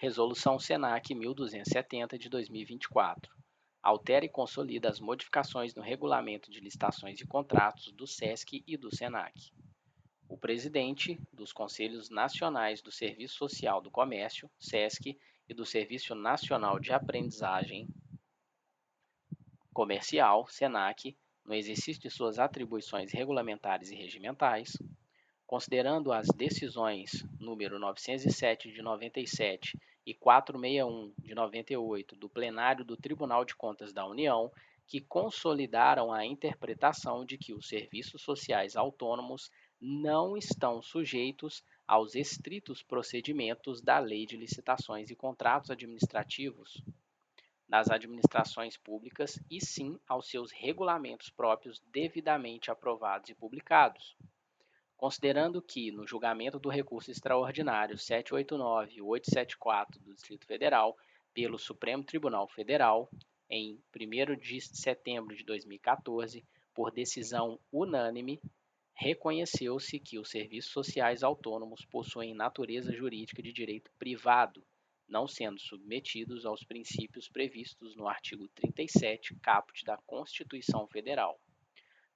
Resolução SENAC 1270 de 2024. Altera e consolida as modificações no Regulamento de Licitações e Contratos do SESC e do SENAC. O presidente dos Conselhos Nacionais do Serviço Social do Comércio, SESC, e do Serviço Nacional de Aprendizagem Comercial, SENAC, no exercício de suas atribuições regulamentares e regimentais, considerando as decisões número 907 de 97 e 461 de 98 do plenário do Tribunal de Contas da União, que consolidaram a interpretação de que os serviços sociais autônomos não estão sujeitos aos estritos procedimentos da Lei de Licitações e Contratos Administrativos das administrações públicas e sim aos seus regulamentos próprios devidamente aprovados e publicados. Considerando que, no julgamento do recurso extraordinário 789 e 874 do Distrito Federal, pelo Supremo Tribunal Federal, em 1º de setembro de 2014, por decisão unânime, reconheceu-se que os serviços sociais autônomos possuem natureza jurídica de direito privado, não sendo submetidos aos princípios previstos no artigo 37, caput da Constituição Federal.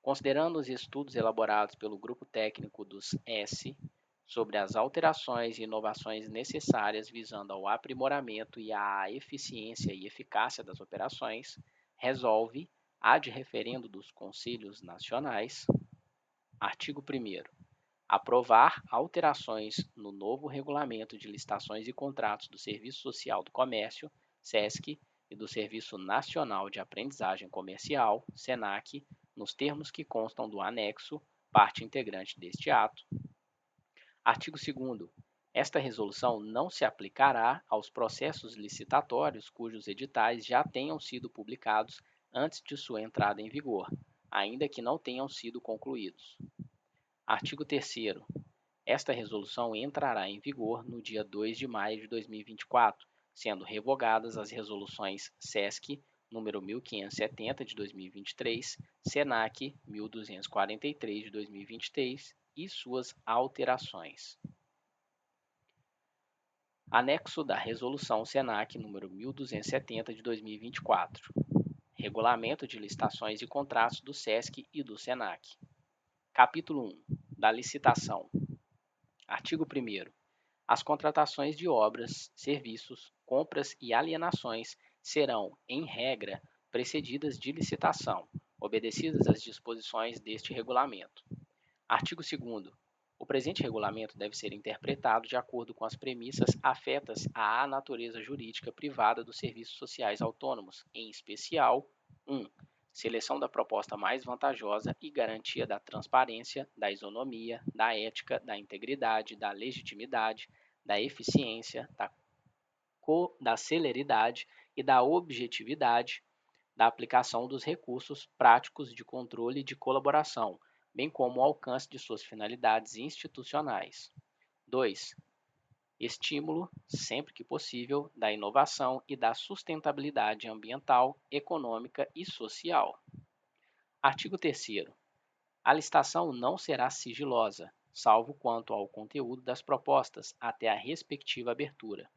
Considerando os estudos elaborados pelo Grupo Técnico dos S sobre as alterações e inovações necessárias visando ao aprimoramento e à eficiência e eficácia das operações, resolve, ad referendo dos Conselhos Nacionais, artigo 1º, aprovar alterações no novo Regulamento de Licitações e Contratos do Serviço Social do Comércio, SESC, e do Serviço Nacional de Aprendizagem Comercial, SENAC, nos termos que constam do anexo, parte integrante deste ato. Artigo 2º. Esta resolução não se aplicará aos processos licitatórios cujos editais já tenham sido publicados antes de sua entrada em vigor, ainda que não tenham sido concluídos. Artigo 3º. Esta resolução entrará em vigor no dia 2 de maio de 2024, sendo revogadas as resoluções SESC número 1570 de 2023, SENAC 1243 de 2023 e suas alterações. Anexo da Resolução SENAC número 1270 de 2024. Regulamento de Licitações e Contratos do SESC e do SENAC. Capítulo 1. Da licitação. Artigo 1º. As contratações de obras, serviços, compras e alienações serão, em regra, precedidas de licitação, obedecidas as disposições deste regulamento. Artigo 2º. O presente regulamento deve ser interpretado de acordo com as premissas afetas à natureza jurídica privada dos serviços sociais autônomos, em especial: 1. Seleção da proposta mais vantajosa e garantia da transparência, da isonomia, da ética, da integridade, da legitimidade, da eficiência, da celeridade e da objetividade da aplicação dos recursos práticos de controle e de colaboração, bem como o alcance de suas finalidades institucionais. 2. Estímulo, sempre que possível, da inovação e da sustentabilidade ambiental, econômica e social. Artigo 3º. A licitação não será sigilosa, salvo quanto ao conteúdo das propostas, até a respectiva abertura.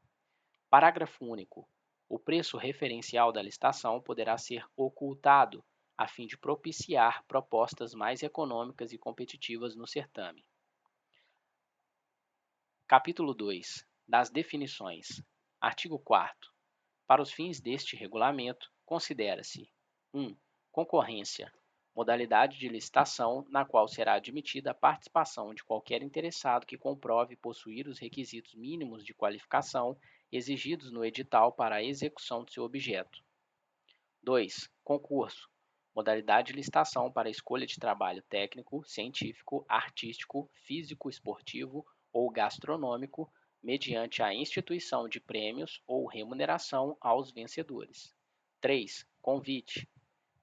Parágrafo único. O preço referencial da licitação poderá ser ocultado, a fim de propiciar propostas mais econômicas e competitivas no certame. Capítulo 2. Das definições. Artigo 4º. Para os fins deste regulamento, considera-se: 1. Concorrência, modalidade de licitação na qual será admitida a participação de qualquer interessado que comprove possuir os requisitos mínimos de qualificação exigidos no edital para a execução de seu objeto. 2. Concurso, modalidade de licitação para a escolha de trabalho técnico, científico, artístico, físico, esportivo ou gastronômico, mediante a instituição de prêmios ou remuneração aos vencedores. 3. Convite,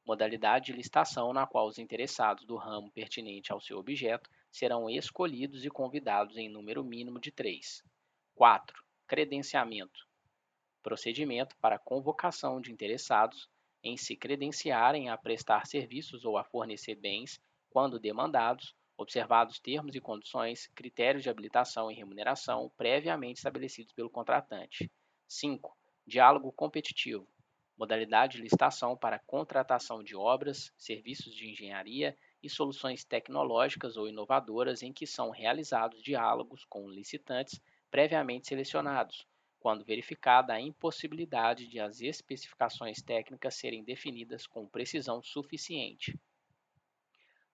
modalidade de licitação na qual os interessados do ramo pertinente ao seu objeto serão escolhidos e convidados em número mínimo de 3. 4. Credenciamento, procedimento para convocação de interessados em se credenciarem a prestar serviços ou a fornecer bens, quando demandados, observados termos e condições, critérios de habilitação e remuneração previamente estabelecidos pelo contratante. 5. Diálogo competitivo. Modalidade de licitação para contratação de obras, serviços de engenharia e soluções tecnológicas ou inovadoras em que são realizados diálogos com licitantes previamente selecionados, quando verificada a impossibilidade de as especificações técnicas serem definidas com precisão suficiente.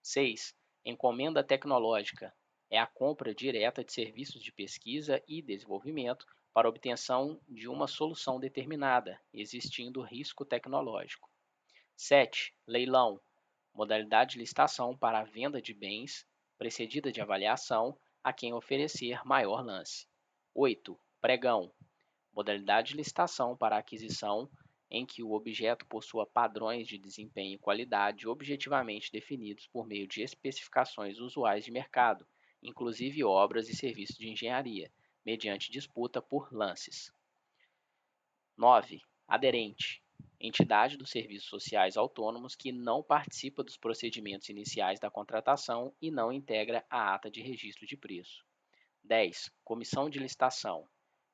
6. Encomenda tecnológica. É a compra direta de serviços de pesquisa e desenvolvimento para obtenção de uma solução determinada, existindo risco tecnológico. 7. Leilão. Modalidade de licitação para a venda de bens, precedida de avaliação a quem oferecer maior lance. 8. Pregão. Modalidade de licitação para a aquisição em que o objeto possua padrões de desempenho e qualidade objetivamente definidos por meio de especificações usuais de mercado, inclusive obras e serviços de engenharia, mediante disputa por lances. 9. Aderente. Entidade dos serviços sociais autônomos que não participa dos procedimentos iniciais da contratação e não integra a ata de registro de preço. 10. Comissão de licitação.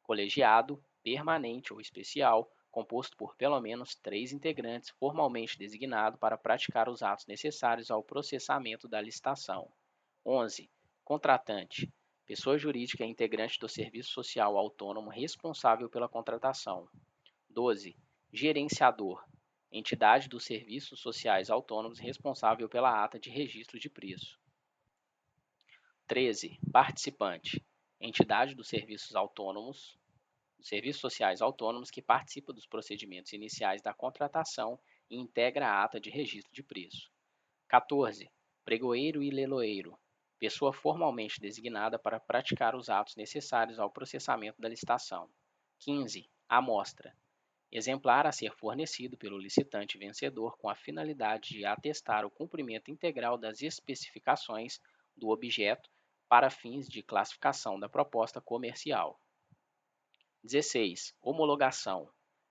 Colegiado, permanente ou especial, composto por pelo menos 3 integrantes formalmente designado para praticar os atos necessários ao processamento da licitação. 11. Contratante. Pessoa jurídica integrante do serviço social autônomo responsável pela contratação. 12. Gerenciador. Entidade dos serviços sociais autônomos responsável pela ata de registro de preço. 13. Participante. Entidade dos serviços sociais autônomos que participa dos procedimentos iniciais da contratação e integra a ata de registro de preço. 14. Pregoeiro e leiloeiro. Pessoa formalmente designada para praticar os atos necessários ao processamento da licitação. 15. Amostra. Exemplar a ser fornecido pelo licitante vencedor com a finalidade de atestar o cumprimento integral das especificações do objeto para fins de classificação da proposta comercial. 16. Homologação.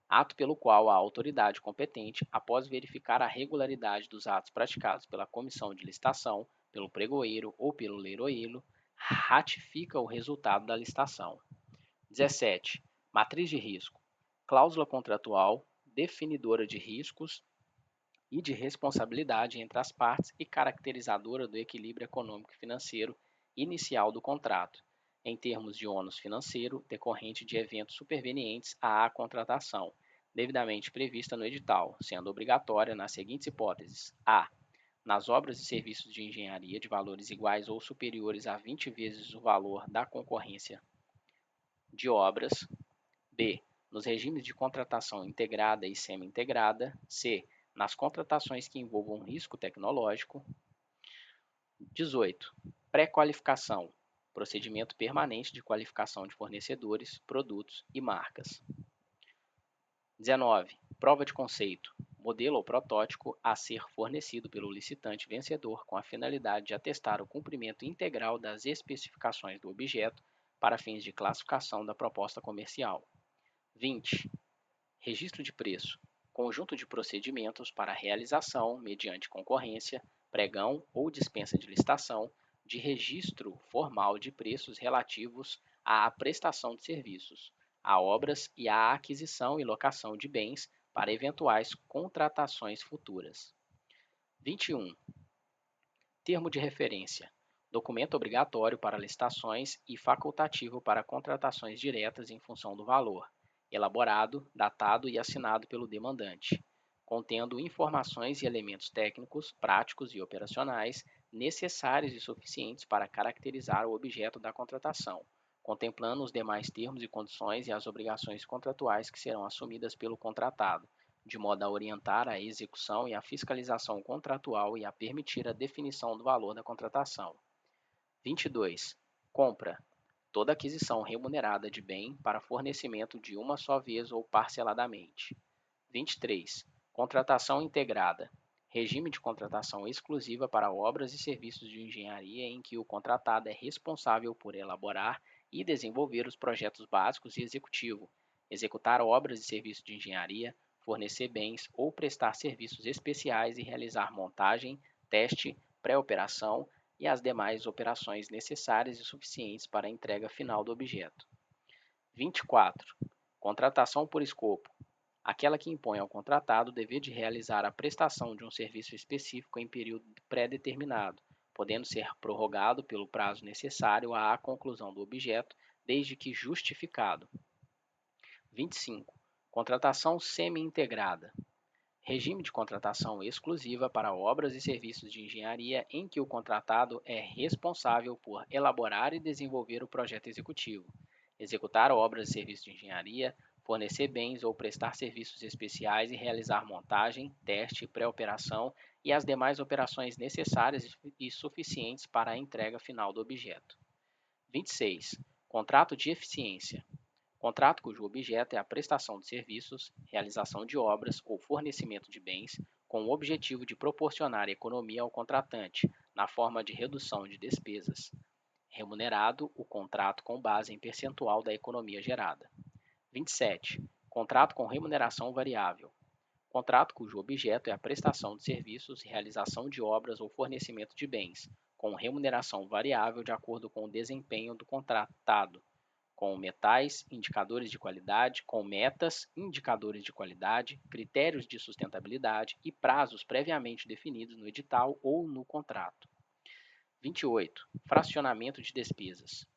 Ato pelo qual a autoridade competente, após verificar a regularidade dos atos praticados pela comissão de licitação, pelo pregoeiro ou pelo leiloeiro, ratifica o resultado da licitação. 17. Matriz de risco. Cláusula contratual definidora de riscos e de responsabilidade entre as partes e caracterizadora do equilíbrio econômico e financeiro inicial do contrato, em termos de ônus financeiro decorrente de eventos supervenientes à contratação, devidamente prevista no edital, sendo obrigatória nas seguintes hipóteses: a. Nas obras e serviços de engenharia de valores iguais ou superiores a 20 vezes o valor da concorrência de obras; b. Nos regimes de contratação integrada e semi-integrada; c. Nas contratações que envolvam risco tecnológico. 18. Pré-qualificação. Procedimento permanente de qualificação de fornecedores, produtos e marcas. 19. Prova de conceito. Modelo ou protótipo a ser fornecido pelo licitante vencedor com a finalidade de atestar o cumprimento integral das especificações do objeto para fins de classificação da proposta comercial. 20. Registro de preço. Conjunto de procedimentos para a realização, mediante concorrência, pregão ou dispensa de licitação, de registro formal de preços relativos à prestação de serviços, a obras e à aquisição e locação de bens para eventuais contratações futuras. 21. Termo de referência. Documento obrigatório para licitações e facultativo para contratações diretas em função do valor, elaborado, datado e assinado pelo demandante, contendo informações e elementos técnicos, práticos e operacionais necessários e suficientes para caracterizar o objeto da contratação, contemplando os demais termos e condições e as obrigações contratuais que serão assumidas pelo contratado, de modo a orientar a execução e a fiscalização contratual e a permitir a definição do valor da contratação. 22. Compra. Toda aquisição remunerada de bem para fornecimento de uma só vez ou parceladamente. 23. Contratação integrada. Regime de contratação exclusiva para obras e serviços de engenharia em que o contratado é responsável por elaborar e desenvolver os projetos básicos e executivo, executar obras e serviços de engenharia, fornecer bens ou prestar serviços especiais e realizar montagem, teste, pré-operação e as demais operações necessárias e suficientes para a entrega final do objeto. 24. Contratação por escopo. Aquela que impõe ao contratado o dever de realizar a prestação de um serviço específico em período pré-determinado, podendo ser prorrogado pelo prazo necessário à conclusão do objeto, desde que justificado. 25. Contratação semi-integrada. Regime de contratação exclusiva para obras e serviços de engenharia em que o contratado é responsável por elaborar e desenvolver o projeto executivo, executar obras e serviços de engenharia, fornecer bens ou prestar serviços especiais e realizar montagem, teste, pré-operação e as demais operações necessárias e suficientes para a entrega final do objeto. 26. Contrato de eficiência. Contrato cujo objeto é a prestação de serviços, realização de obras ou fornecimento de bens, com o objetivo de proporcionar economia ao contratante, na forma de redução de despesas. Remunerado o contrato com base em percentual da economia gerada. 27. Contrato com remuneração variável. Contrato cujo objeto é a prestação de serviços, realização de obras ou fornecimento de bens, com remuneração variável de acordo com o desempenho do contratado, com metas, indicadores de qualidade, com metas, indicadores de qualidade, critérios de sustentabilidade e prazos previamente definidos no edital ou no contrato. 28. Fracionamento de despesas.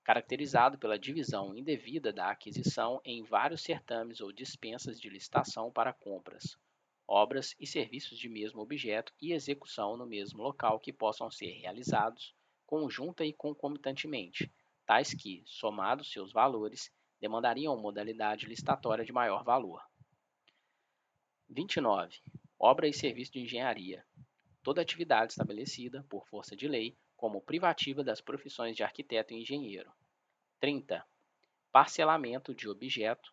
Caracterizado pela divisão indevida da aquisição em vários certames ou dispensas de licitação para compras, obras e serviços de mesmo objeto e execução no mesmo local que possam ser realizados conjunta e concomitantemente, tais que, somados seus valores, demandariam modalidade licitatória de maior valor. 29. Obra e serviço de engenharia. Toda atividade estabelecida, por força de lei, como privativa das profissões de arquiteto e engenheiro. 30. Parcelamento de objeto.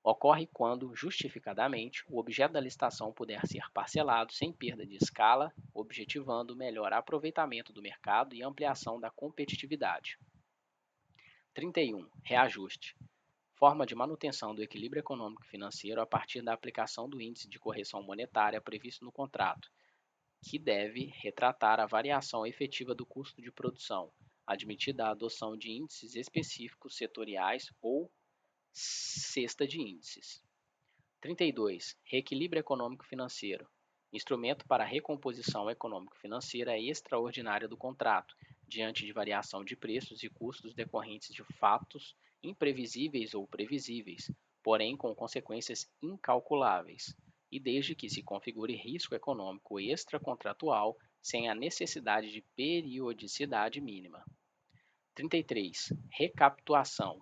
Ocorre quando, justificadamente, o objeto da licitação puder ser parcelado sem perda de escala, objetivando melhor aproveitamento do mercado e ampliação da competitividade. 31. Reajuste. Forma de manutenção do equilíbrio econômico e financeiro a partir da aplicação do índice de correção monetária previsto no contrato, que deve retratar a variação efetiva do custo de produção, admitida a adoção de índices específicos setoriais ou cesta de índices. 32. Reequilíbrio econômico-financeiro. Instrumento para a recomposição econômico-financeira extraordinária do contrato, diante de variação de preços e custos decorrentes de fatos imprevisíveis ou previsíveis, porém com consequências incalculáveis, e desde que se configure risco econômico extracontratual sem a necessidade de periodicidade mínima. 33. Repactuação.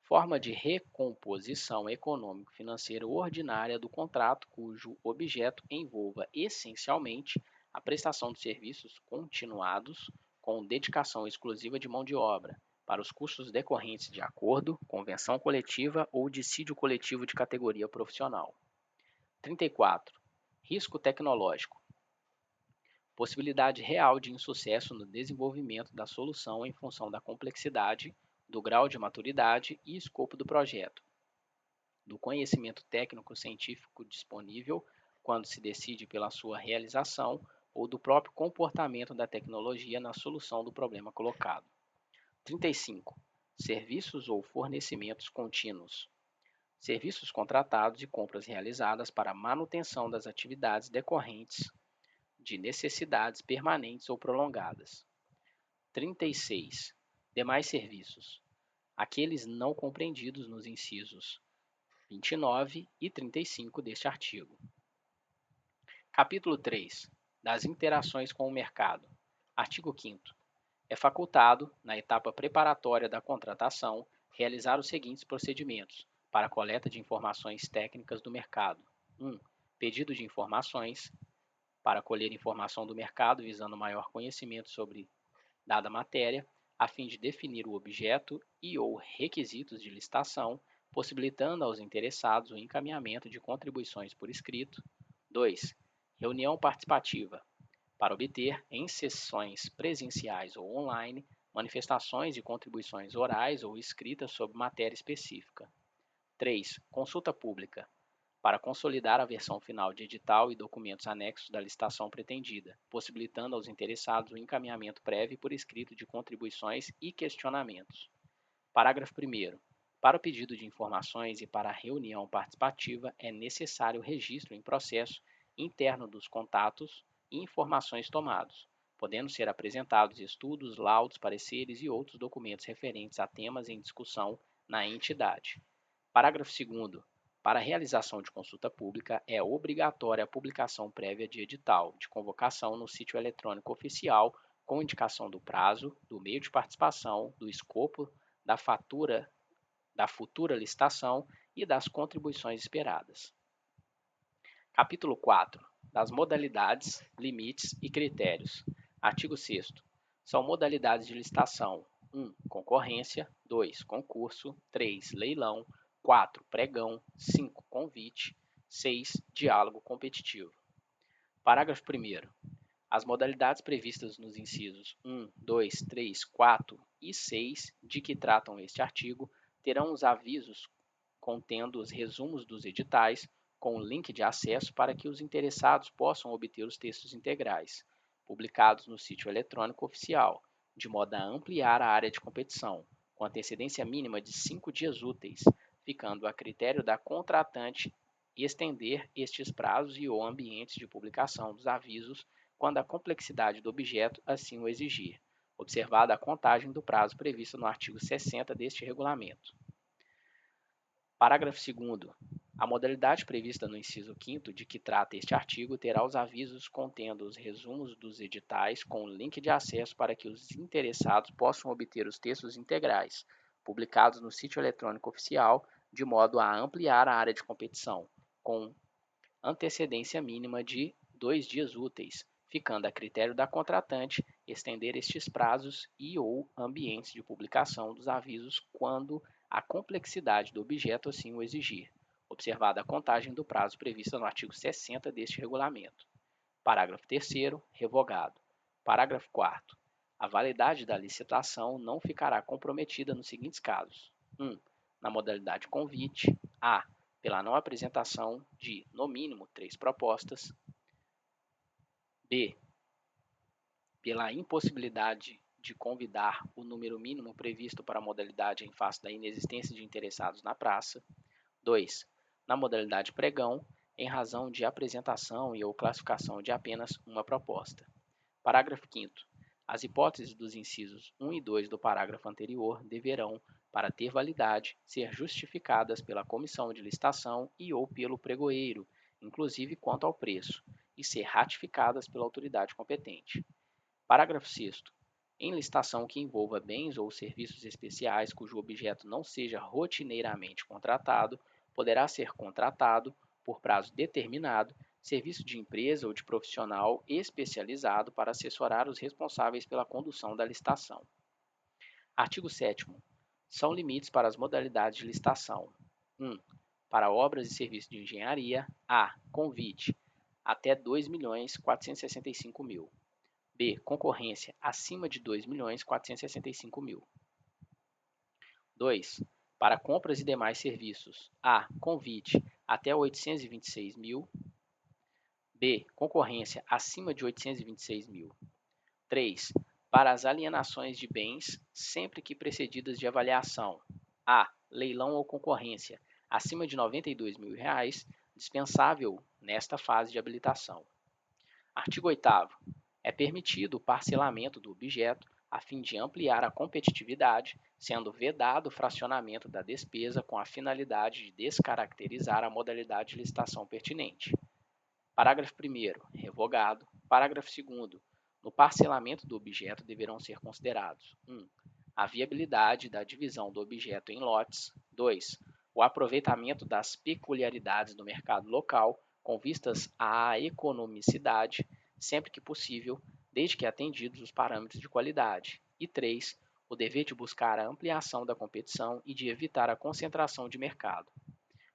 Forma de recomposição econômico-financeira ordinária do contrato cujo objeto envolva essencialmente a prestação de serviços continuados com dedicação exclusiva de mão de obra, para os custos decorrentes de acordo, convenção coletiva ou dissídio coletivo de categoria profissional. 34. Risco tecnológico. Possibilidade real de insucesso no desenvolvimento da solução em função da complexidade, do grau de maturidade e escopo do projeto, do conhecimento técnico-científico disponível quando se decide pela sua realização ou do próprio comportamento da tecnologia na solução do problema colocado. 35. Serviços ou fornecimentos contínuos. Serviços contratados e compras realizadas para a manutenção das atividades decorrentes de necessidades permanentes ou prolongadas. 36. Demais serviços. Aqueles não compreendidos nos incisos 29 e 35 deste artigo. Capítulo 3. Das interações com o mercado. Artigo 5º. É facultado, na etapa preparatória da contratação, realizar os seguintes procedimentos para a coleta de informações técnicas do mercado. 1. Pedido de informações, para colher informação do mercado visando maior conhecimento sobre dada matéria, a fim de definir o objeto e ou requisitos de licitação, possibilitando aos interessados o encaminhamento de contribuições por escrito. 2. Reunião participativa, para obter, em sessões presenciais ou online, manifestações e contribuições orais ou escritas sobre matéria específica. 3. Consulta pública, para consolidar a versão final de edital e documentos anexos da licitação pretendida, possibilitando aos interessados o encaminhamento prévio e por escrito de contribuições e questionamentos. Parágrafo 1º. Para o pedido de informações e para a reunião participativa, é necessário o registro em processo interno dos contatos e informações tomados, podendo ser apresentados estudos, laudos, pareceres e outros documentos referentes a temas em discussão na entidade. Parágrafo 2º. Para a realização de consulta pública, é obrigatória a publicação prévia de edital de convocação no sítio eletrônico oficial, com indicação do prazo, do meio de participação, do escopo da futura licitação e das contribuições esperadas. Capítulo 4. Das modalidades, limites e critérios. Artigo 6º. São modalidades de licitação: 1. Concorrência. 2. Concurso. 3. Leilão. 4. Pregão. 5. Convite. 6. Diálogo competitivo. Parágrafo 1º. As modalidades previstas nos incisos 1, 2, 3, 4 e 6 de que tratam este artigo terão os avisos contendo os resumos dos editais, com o link de acesso para que os interessados possam obter os textos integrais, publicados no sítio eletrônico oficial, de modo a ampliar a área de competição, com antecedência mínima de 5 dias úteis, ficando a critério da contratante estender estes prazos e ou ambientes de publicação dos avisos quando a complexidade do objeto assim o exigir, observada a contagem do prazo previsto no artigo 60 deste regulamento. Parágrafo 2º. A modalidade prevista no inciso 5º de que trata este artigo terá os avisos contendo os resumos dos editais com o link de acesso para que os interessados possam obter os textos integrais, publicados no sítio eletrônico oficial, de modo a ampliar a área de competição, com antecedência mínima de 2 dias úteis, ficando a critério da contratante estender estes prazos e ou ambientes de publicação dos avisos quando a complexidade do objeto assim o exigir, observada a contagem do prazo prevista no artigo 60 deste regulamento. Parágrafo 3º, revogado. Parágrafo 4º. A validade da licitação não ficará comprometida nos seguintes casos: 1. Na modalidade convite, a. Pela não apresentação de, no mínimo, 3 propostas. B. Pela impossibilidade de convidar o número mínimo previsto para a modalidade em face da inexistência de interessados na praça. 2. Na modalidade pregão, em razão de apresentação e ou classificação de apenas uma proposta. Parágrafo 5º. As hipóteses dos incisos 1 e 2 do parágrafo anterior deverão, para ter validade, ser justificadas pela comissão de licitação e ou pelo pregoeiro, inclusive quanto ao preço, e ser ratificadas pela autoridade competente. Parágrafo 6º. Em licitação que envolva bens ou serviços especiais cujo objeto não seja rotineiramente contratado, poderá ser contratado, por prazo determinado, serviço de empresa ou de profissional especializado para assessorar os responsáveis pela condução da licitação. Artigo 7º. São limites para as modalidades de licitação: 1. Para obras e serviços de engenharia, a. Convite, até 2.465.000. B. Concorrência, acima de 2.465.000. 2. Para compras e demais serviços, a. Convite, até 826.000. B. Concorrência, acima de 826.000. 3. Para as alienações de bens, sempre que precedidas de avaliação, a. Leilão ou concorrência, acima de R$ 92.000, dispensável nesta fase de habilitação. Artigo 8º. É permitido o parcelamento do objeto a fim de ampliar a competitividade, sendo vedado o fracionamento da despesa com a finalidade de descaracterizar a modalidade de licitação pertinente. Parágrafo 1º, revogado. Parágrafo 2º. No parcelamento do objeto deverão ser considerados: 1. A viabilidade da divisão do objeto em lotes. 2. O aproveitamento das peculiaridades do mercado local, com vistas à economicidade, sempre que possível, desde que atendidos os parâmetros de qualidade. E 3. O dever de buscar a ampliação da competição e de evitar a concentração de mercado.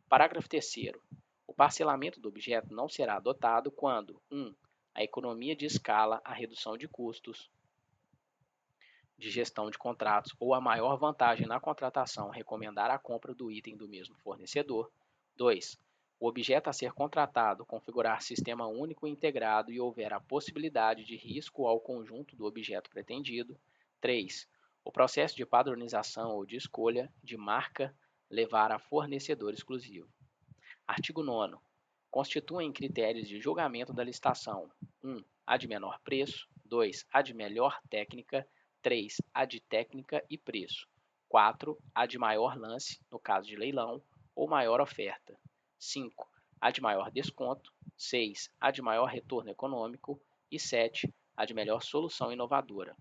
Parágrafo 3º. O parcelamento do objeto não será adotado quando 1. A economia de escala, a redução de custos de gestão de contratos ou a maior vantagem na contratação recomendar a compra do item do mesmo fornecedor. 2. O objeto a ser contratado configurar sistema único e integrado e houver a possibilidade de risco ao conjunto do objeto pretendido. 3. O processo de padronização ou de escolha de marca levar a fornecedor exclusivo. Artigo 9º. Constituem critérios de julgamento da licitação: 1. A de menor preço. 2. A de melhor técnica. 3. A de técnica e preço. 4. A de maior lance, no caso de leilão, ou maior oferta. 5. A de maior desconto. 6. A de maior retorno econômico. E 7. A de melhor solução inovadora.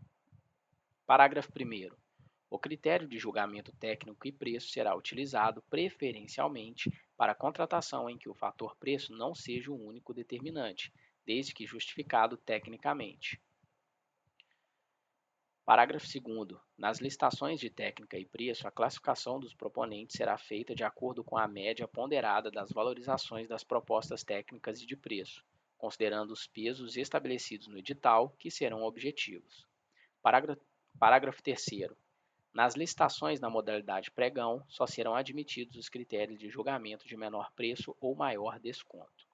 Parágrafo 1º. O critério de julgamento técnico e preço será utilizado preferencialmente para contratação em que o fator preço não seja o único determinante, desde que justificado tecnicamente. Parágrafo 2º. Nas licitações de técnica e preço, a classificação dos proponentes será feita de acordo com a média ponderada das valorizações das propostas técnicas e de preço, considerando os pesos estabelecidos no edital, que serão objetivos. Parágrafo 3º. Nas licitações na modalidade pregão, só serão admitidos os critérios de julgamento de menor preço ou maior desconto.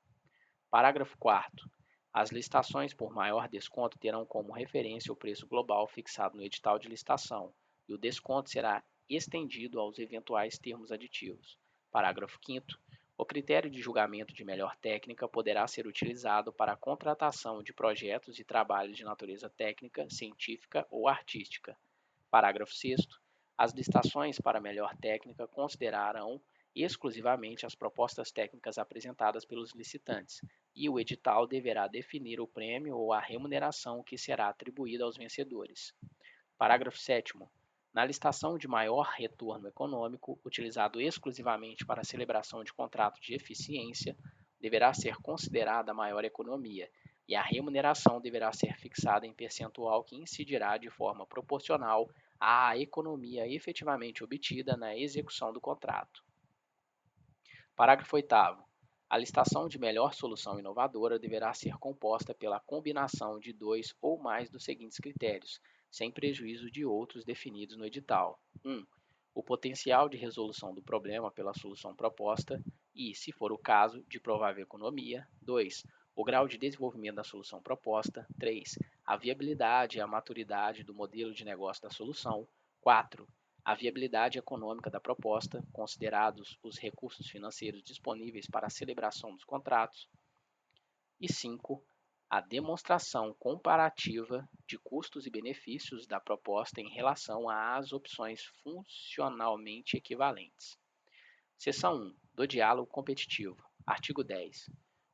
Parágrafo 4º. As licitações por maior desconto terão como referência o preço global fixado no edital de licitação, e o desconto será estendido aos eventuais termos aditivos. Parágrafo 5º. O critério de julgamento de melhor técnica poderá ser utilizado para a contratação de projetos e trabalhos de natureza técnica, científica ou artística. Parágrafo 6º. As licitações para melhor técnica considerarão exclusivamente as propostas técnicas apresentadas pelos licitantes, e o edital deverá definir o prêmio ou a remuneração que será atribuída aos vencedores. Parágrafo 7º. Na licitação de maior retorno econômico, utilizado exclusivamente para a celebração de contrato de eficiência, deverá ser considerada a maior economia, e a remuneração deverá ser fixada em percentual que incidirá de forma proporcional à economia efetivamente obtida na execução do contrato. Parágrafo 8º. A licitação de melhor solução inovadora deverá ser composta pela combinação de 2 ou mais dos seguintes critérios, sem prejuízo de outros definidos no edital. 1. O potencial de resolução do problema pela solução proposta e, se for o caso, de provável economia. 2. O grau de desenvolvimento da solução proposta. 3. A viabilidade e a maturidade do modelo de negócio da solução. 4. A viabilidade econômica da proposta, considerados os recursos financeiros disponíveis para a celebração dos contratos. E 5. A demonstração comparativa de custos e benefícios da proposta em relação às opções funcionalmente equivalentes. Seção 1. Do diálogo competitivo. Artigo 10.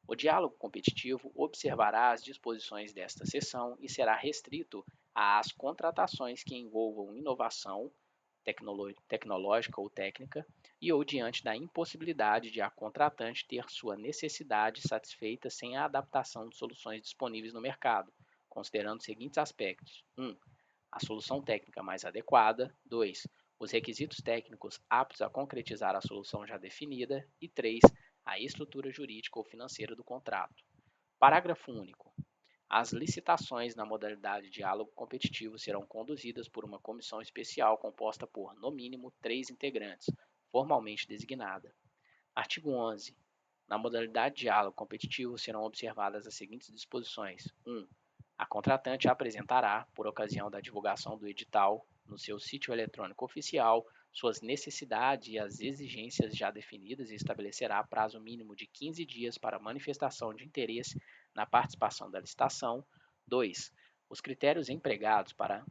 O diálogo competitivo observará as disposições desta seção e será restrito às contratações que envolvam inovação tecnológica ou técnica e ou diante da impossibilidade de a contratante ter sua necessidade satisfeita sem a adaptação de soluções disponíveis no mercado, considerando os seguintes aspectos: 1. A solução técnica mais adequada. 2. Os requisitos técnicos aptos a concretizar a solução já definida. E 3. A estrutura jurídica ou financeira do contrato. Parágrafo único. As licitações na modalidade diálogo competitivo serão conduzidas por uma comissão especial composta por, no mínimo, 3 integrantes, formalmente designada. Artigo 11. Na modalidade diálogo competitivo serão observadas as seguintes disposições. 1. A contratante apresentará, por ocasião da divulgação do edital, no seu sítio eletrônico oficial, suas necessidades e as exigências já definidas e estabelecerá prazo mínimo de 15 dias para manifestação de interesse na participação da licitação. 2. Os critérios empregados para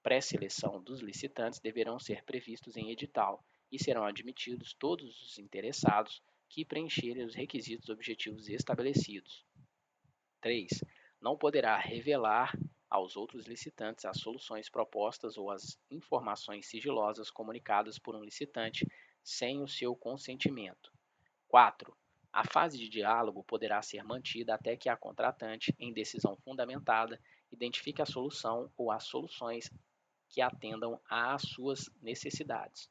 pré-seleção dos licitantes deverão ser previstos em edital e serão admitidos todos os interessados que preencherem os requisitos objetivos estabelecidos. 3. Não poderá revelar aos outros licitantes as soluções propostas ou as informações sigilosas comunicadas por um licitante sem o seu consentimento. 4. A fase de diálogo poderá ser mantida até que a contratante, em decisão fundamentada, identifique a solução ou as soluções que atendam às suas necessidades.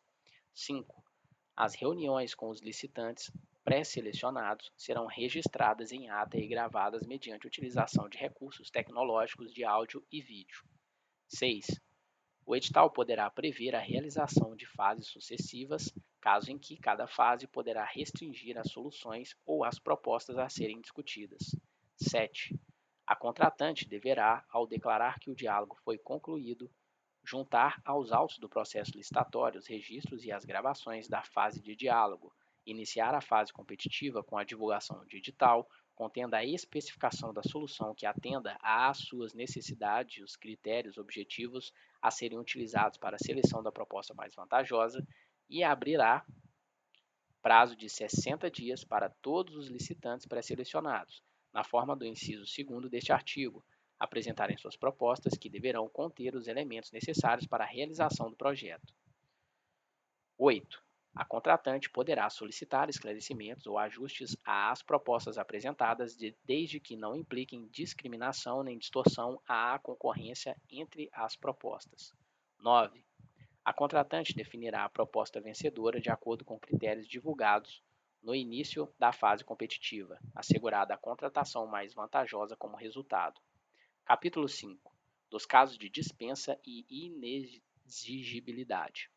5. As reuniões com os licitantes pré-selecionados serão registradas em ata e gravadas mediante utilização de recursos tecnológicos de áudio e vídeo. 6. O edital poderá prever a realização de fases sucessivas, caso em que cada fase poderá restringir as soluções ou as propostas a serem discutidas. 7. A contratante deverá, ao declarar que o diálogo foi concluído, juntar aos autos do processo licitatório os registros e as gravações da fase de diálogo, iniciar a fase competitiva com a divulgação de edital, contendo a especificação da solução que atenda às suas necessidades e os critérios objetivos a serem utilizados para a seleção da proposta mais vantajosa, e abrirá prazo de 60 dias para todos os licitantes pré-selecionados, na forma do inciso 2º deste artigo, apresentarem suas propostas que deverão conter os elementos necessários para a realização do projeto. 8. A contratante poderá solicitar esclarecimentos ou ajustes às propostas apresentadas, desde que não impliquem discriminação nem distorção à concorrência entre as propostas. 9. A contratante definirá a proposta vencedora de acordo com critérios divulgados no início da fase competitiva, assegurada a contratação mais vantajosa como resultado. Capítulo 5. Dos casos de dispensa e inexigibilidade.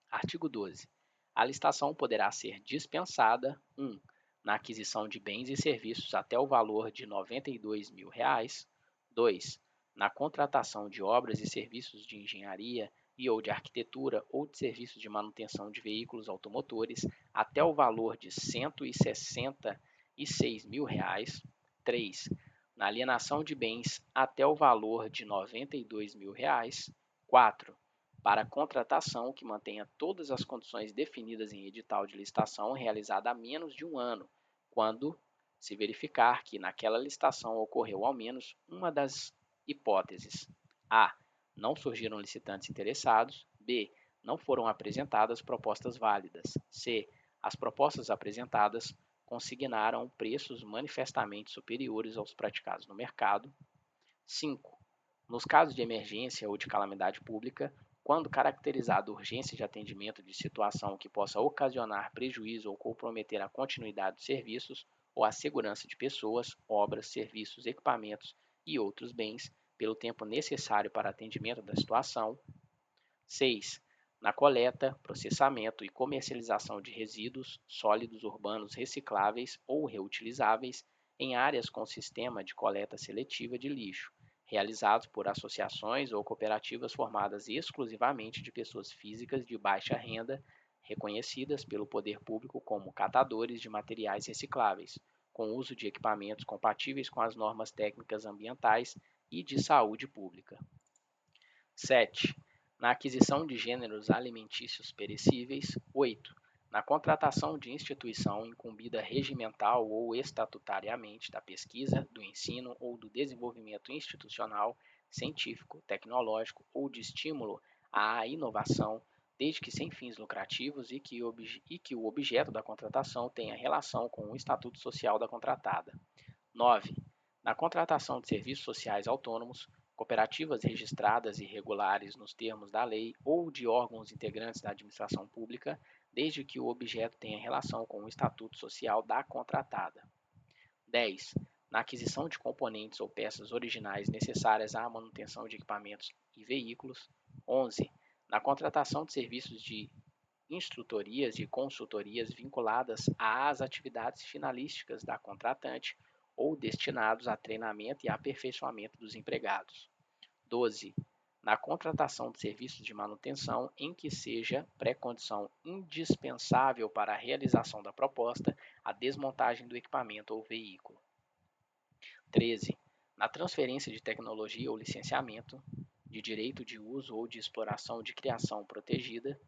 Artigo 12. A licitação poderá ser dispensada: 1. Na aquisição de bens e serviços até o valor de R$ 92.000. 2. Na contratação de obras e serviços de engenharia ou de arquitetura ou de serviços de manutenção de veículos automotores até o valor de R$ 166.000. 3. Na alienação de bens até o valor de R$ 92.000. 4. Para contratação que mantenha todas as condições definidas em edital de licitação realizada há menos de um ano, quando se verificar que naquela licitação ocorreu ao menos uma das hipóteses: a. Não surgiram licitantes interessados. B. Não foram apresentadas propostas válidas. C. As propostas apresentadas consignaram preços manifestamente superiores aos praticados no mercado. 5. Nos casos de emergência ou de calamidade pública, quando caracterizada urgência de atendimento de situação que possa ocasionar prejuízo ou comprometer a continuidade dos serviços ou a segurança de pessoas, obras, serviços, equipamentos e outros bens, pelo tempo necessário para atendimento da situação. 6. Na coleta, processamento e comercialização de resíduos sólidos urbanos recicláveis ou reutilizáveis em áreas com sistema de coleta seletiva de lixo, realizados por associações ou cooperativas formadas exclusivamente de pessoas físicas de baixa renda, reconhecidas pelo poder público como catadores de materiais recicláveis, com uso de equipamentos compatíveis com as normas técnicas ambientais e de saúde pública. 7. Na aquisição de gêneros alimentícios perecíveis. 8. Na contratação de instituição incumbida regimental ou estatutariamente da pesquisa, do ensino ou do desenvolvimento institucional, científico, tecnológico ou de estímulo à inovação, desde que sem fins lucrativos e que o objeto da contratação tenha relação com o estatuto social da contratada. 9. Na contratação de serviços sociais autônomos, cooperativas registradas e regulares nos termos da lei ou de órgãos integrantes da administração pública, desde que o objeto tenha relação com o estatuto social da contratada. 10. Na aquisição de componentes ou peças originais necessárias à manutenção de equipamentos e veículos. 11. Na contratação de serviços de instrutorias e consultorias vinculadas às atividades finalísticas da contratante ou destinados a treinamento e aperfeiçoamento dos empregados. 12. Na contratação de serviços de manutenção em que seja pré-condição indispensável para a realização da proposta a desmontagem do equipamento ou veículo. 13. Na transferência de tecnologia ou licenciamento, de direito de uso ou de exploração de criação protegida.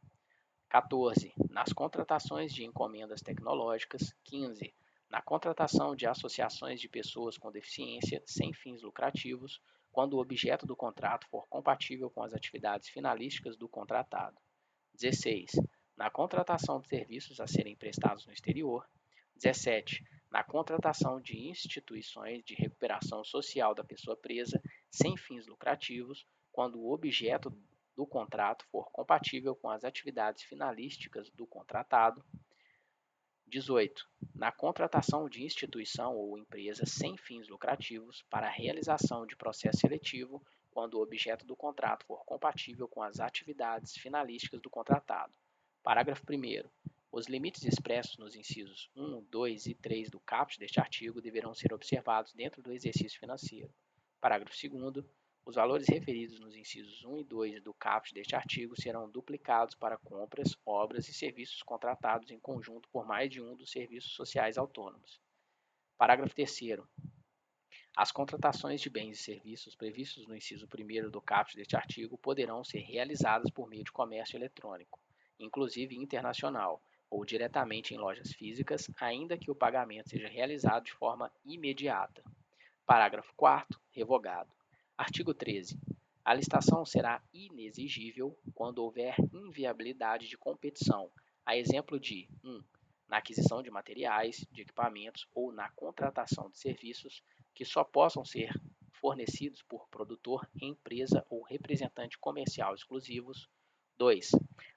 14. Nas contratações de encomendas tecnológicas. 15. Na contratação de associações de pessoas com deficiência sem fins lucrativos, quando o objeto do contrato for compatível com as atividades finalísticas do contratado. 16. Na contratação de serviços a serem prestados no exterior. 17. Na contratação de instituições de recuperação social da pessoa presa sem fins lucrativos, quando o objeto do contrato for compatível com as atividades finalísticas do contratado. 18. Na contratação de instituição ou empresa sem fins lucrativos para a realização de processo seletivo, quando o objeto do contrato for compatível com as atividades finalísticas do contratado. Parágrafo 1º. Os limites expressos nos incisos 1, 2 e 3 do caput deste artigo deverão ser observados dentro do exercício financeiro. Parágrafo 2º. Os valores referidos nos incisos 1 e 2 do caput deste artigo serão duplicados para compras, obras e serviços contratados em conjunto por mais de um dos serviços sociais autônomos. Parágrafo 3º. As contratações de bens e serviços previstos no inciso 1º do caput deste artigo poderão ser realizadas por meio de comércio eletrônico, inclusive internacional, ou diretamente em lojas físicas, ainda que o pagamento seja realizado de forma imediata. Parágrafo 4º. Revogado. Artigo 13. A licitação será inexigível quando houver inviabilidade de competição, a exemplo de 1. Na aquisição de materiais, de equipamentos ou na contratação de serviços que só possam ser fornecidos por produtor, empresa ou representante comercial exclusivos. 2.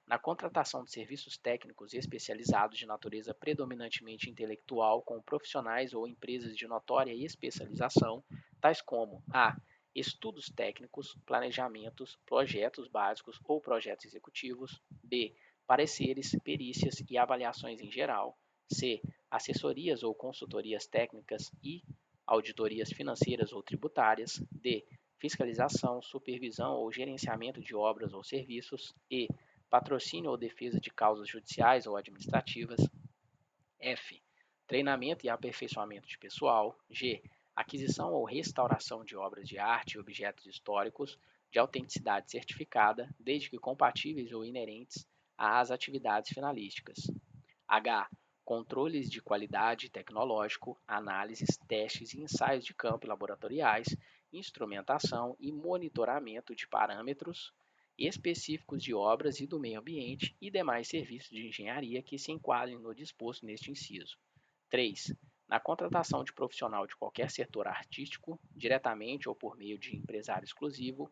Na contratação de serviços técnicos especializados de natureza predominantemente intelectual com profissionais ou empresas de notória especialização, tais como a. Estudos técnicos, planejamentos, projetos básicos ou projetos executivos. B. Pareceres, perícias e avaliações em geral. C. Assessorias ou consultorias técnicas e auditorias financeiras ou tributárias. D. Fiscalização, supervisão ou gerenciamento de obras ou serviços. E. Patrocínio ou defesa de causas judiciais ou administrativas. F. Treinamento e aperfeiçoamento de pessoal. G. Aquisição ou restauração de obras de arte e objetos históricos de autenticidade certificada, desde que compatíveis ou inerentes às atividades finalísticas. H. Controles de qualidade tecnológico, análises, testes e ensaios de campo e laboratoriais, instrumentação e monitoramento de parâmetros específicos de obras e do meio ambiente e demais serviços de engenharia que se enquadrem no disposto neste inciso. 3. Na contratação de profissional de qualquer setor artístico, diretamente ou por meio de empresário exclusivo.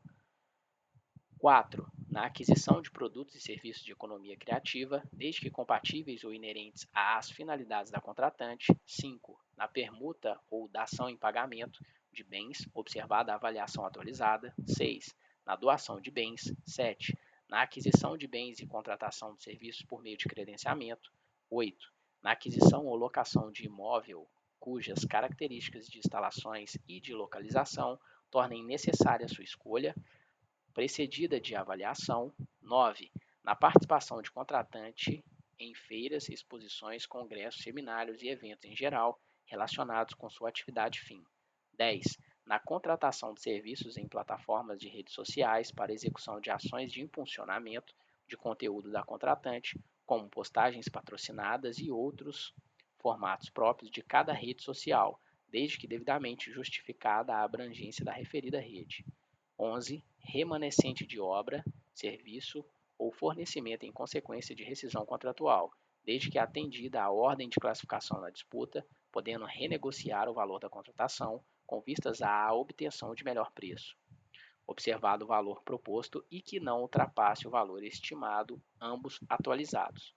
4. Na aquisição de produtos e serviços de economia criativa, desde que compatíveis ou inerentes às finalidades da contratante. 5. Na permuta ou dação em pagamento de bens, observada a avaliação atualizada. 6. Na doação de bens. 7. Na aquisição de bens e contratação de serviços por meio de credenciamento. 8. Na aquisição ou locação de imóvel cujas características de instalações e de localização tornem necessária sua escolha, precedida de avaliação. 9. Na participação de contratante em feiras, exposições, congressos, seminários e eventos em geral relacionados com sua atividade fim. 10. Na contratação de serviços em plataformas de redes sociais para execução de ações de impulsionamento de conteúdo da contratante, como postagens patrocinadas e outros formatos próprios de cada rede social, desde que devidamente justificada a abrangência da referida rede. 11. Remanescente de obra, serviço ou fornecimento em consequência de rescisão contratual, desde que atendida a ordem de classificação na disputa, podendo renegociar o valor da contratação com vistas à obtenção de melhor preço, observado o valor proposto e que não ultrapasse o valor estimado, ambos atualizados.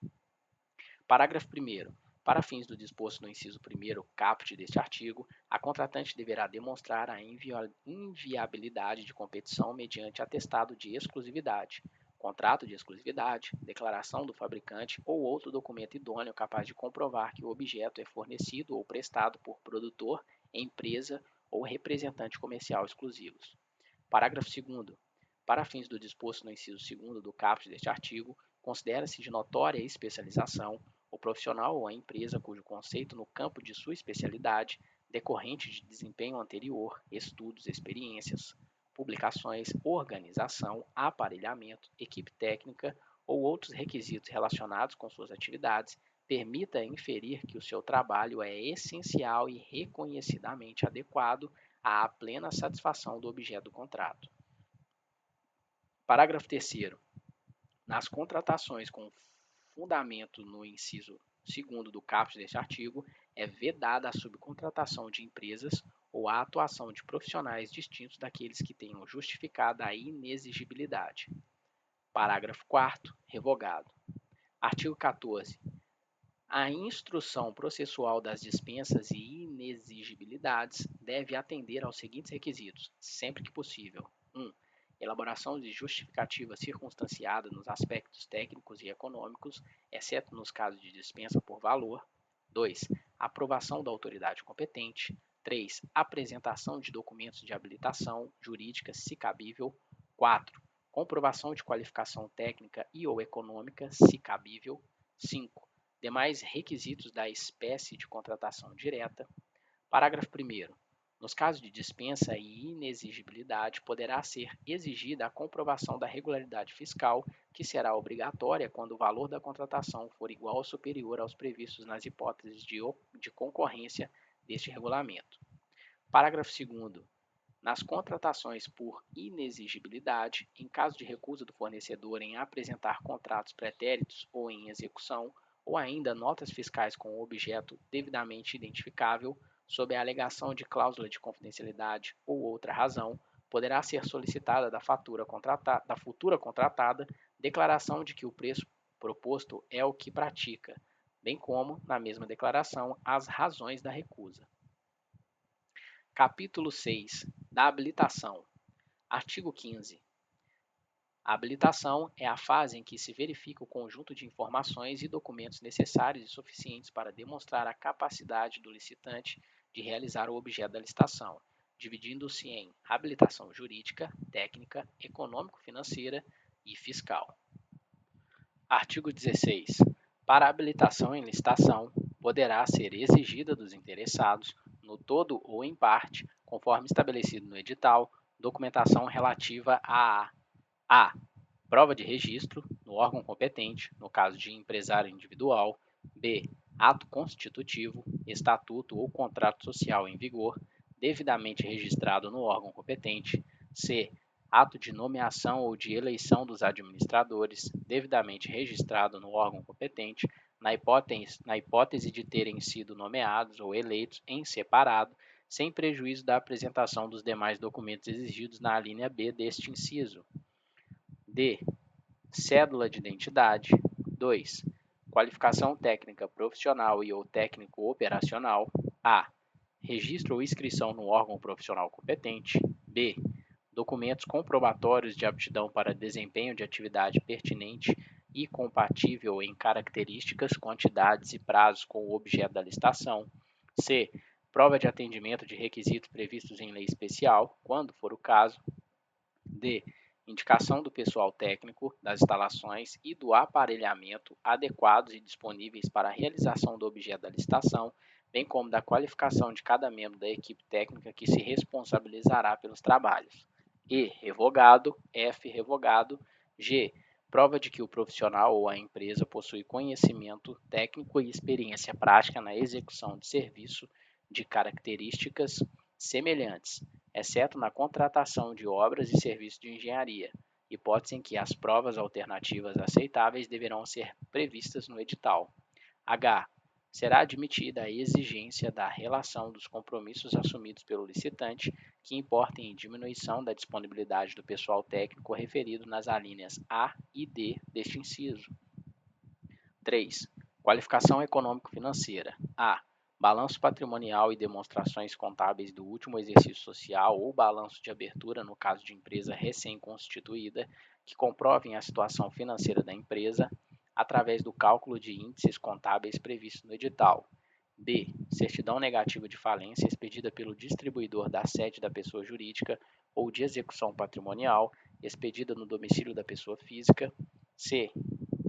Parágrafo 1º. Para fins do disposto no inciso 1º caput deste artigo, a contratante deverá demonstrar a inviabilidade de competição mediante atestado de exclusividade, contrato de exclusividade, declaração do fabricante ou outro documento idôneo capaz de comprovar que o objeto é fornecido ou prestado por produtor, empresa ou representante comercial exclusivos. Parágrafo 2º. Para fins do disposto no inciso 2º do caput deste artigo, considera-se de notória especialização o profissional ou a empresa cujo conceito no campo de sua especialidade, decorrente de desempenho anterior, estudos, experiências, publicações, organização, aparelhamento, equipe técnica ou outros requisitos relacionados com suas atividades, permita inferir que o seu trabalho é essencial e reconhecidamente adequado à plena satisfação do objeto do contrato. Parágrafo 3º. Nas contratações com fundamento no inciso 2º do caput deste artigo, é vedada a subcontratação de empresas ou a atuação de profissionais distintos daqueles que tenham justificado a inexigibilidade. Parágrafo 4º. Revogado. Artigo 14. A instrução processual das dispensas e inexigibilidades deve atender aos seguintes requisitos, sempre que possível. 1. elaboração de justificativa circunstanciada nos aspectos técnicos e econômicos, exceto nos casos de dispensa por valor. 2. Aprovação da autoridade competente. 3. Apresentação de documentos de habilitação jurídica, se cabível. 4. Comprovação de qualificação técnica e ou econômica, se cabível. 5. Demais requisitos da espécie de contratação direta. Parágrafo 1º. Nos casos de dispensa e inexigibilidade, poderá ser exigida a comprovação da regularidade fiscal, que será obrigatória quando o valor da contratação for igual ou superior aos previstos nas hipóteses de concorrência deste regulamento. Parágrafo 2º. Nas contratações por inexigibilidade, em caso de recusa do fornecedor em apresentar contratos pretéritos ou em execução, ou ainda notas fiscais com objeto devidamente identificável, sob a alegação de cláusula de confidencialidade ou outra razão, poderá ser solicitada da futura contratada declaração de que o preço proposto é o que pratica, bem como, na mesma declaração, as razões da recusa. Capítulo 6. Da habilitação. Artigo 15. A habilitação é a fase em que se verifica o conjunto de informações e documentos necessários e suficientes para demonstrar a capacidade do licitante de realizar o objeto da licitação, dividindo-se em habilitação jurídica, técnica, econômico-financeira e fiscal. Artigo 16. Para a habilitação em licitação, poderá ser exigida dos interessados, no todo ou em parte, conforme estabelecido no edital, documentação relativa a prova de registro no órgão competente, no caso de empresário individual. B. Ato constitutivo, estatuto ou contrato social em vigor, devidamente registrado no órgão competente. C. Ato de nomeação ou de eleição dos administradores, devidamente registrado no órgão competente, na hipótese de terem sido nomeados ou eleitos em separado, sem prejuízo da apresentação dos demais documentos exigidos na alínea B deste inciso. D. Cédula de identidade. 2. Qualificação técnica profissional e ou técnico operacional. A. Registro ou inscrição no órgão profissional competente. B. Documentos comprobatórios de aptidão para desempenho de atividade pertinente e compatível em características, quantidades e prazos com o objeto da licitação. C. Prova de atendimento de requisitos previstos em lei especial, quando for o caso. D. Indicação do pessoal técnico, das instalações e do aparelhamento adequados e disponíveis para a realização do objeto da licitação, bem como da qualificação de cada membro da equipe técnica que se responsabilizará pelos trabalhos. E. Revogado. F. Revogado. G. Prova de que o profissional ou a empresa possui conhecimento técnico e experiência prática na execução de serviço de características semelhantes, exceto na contratação de obras e serviços de engenharia, hipótese em que as provas alternativas aceitáveis deverão ser previstas no edital. H. Será admitida a exigência da relação dos compromissos assumidos pelo licitante que importem em diminuição da disponibilidade do pessoal técnico referido nas alíneas A e D deste inciso. 3. Qualificação econômico-financeira. A. Balanço patrimonial e demonstrações contábeis do último exercício social ou balanço de abertura no caso de empresa recém-constituída que comprovem a situação financeira da empresa através do cálculo de índices contábeis previsto no edital. B. Certidão negativa de falência expedida pelo distribuidor da sede da pessoa jurídica ou de execução patrimonial expedida no domicílio da pessoa física. C.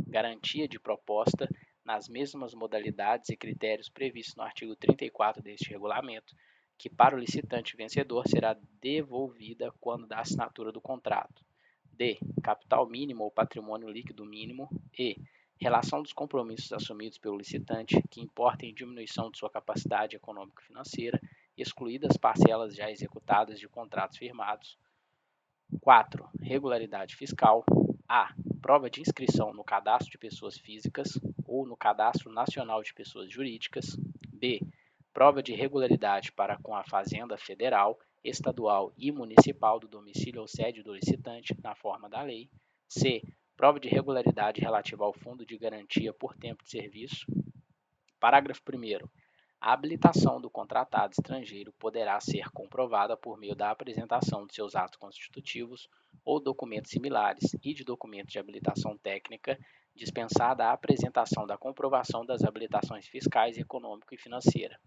Garantia de proposta nas mesmas modalidades e critérios previstos no artigo 34 deste regulamento, que para o licitante vencedor será devolvida quando da assinatura do contrato. D. Capital mínimo ou patrimônio líquido mínimo. E. Relação dos compromissos assumidos pelo licitante que importem em diminuição de sua capacidade econômico-financeira, excluídas parcelas já executadas de contratos firmados. 4. Regularidade fiscal. A. Prova de inscrição no Cadastro de Pessoas Físicas ou no Cadastro Nacional de Pessoas Jurídicas. B. Prova de regularidade para com a Fazenda Federal, Estadual e Municipal do domicílio ou sede do licitante, na forma da lei. C. Prova de regularidade relativa ao Fundo de Garantia por Tempo de Serviço. Parágrafo 1º. A habilitação do contratado estrangeiro poderá ser comprovada por meio da apresentação de seus atos constitutivos ou documentos similares e de documentos de habilitação técnica, dispensada a apresentação da comprovação das habilitações fiscais, econômico e financeira.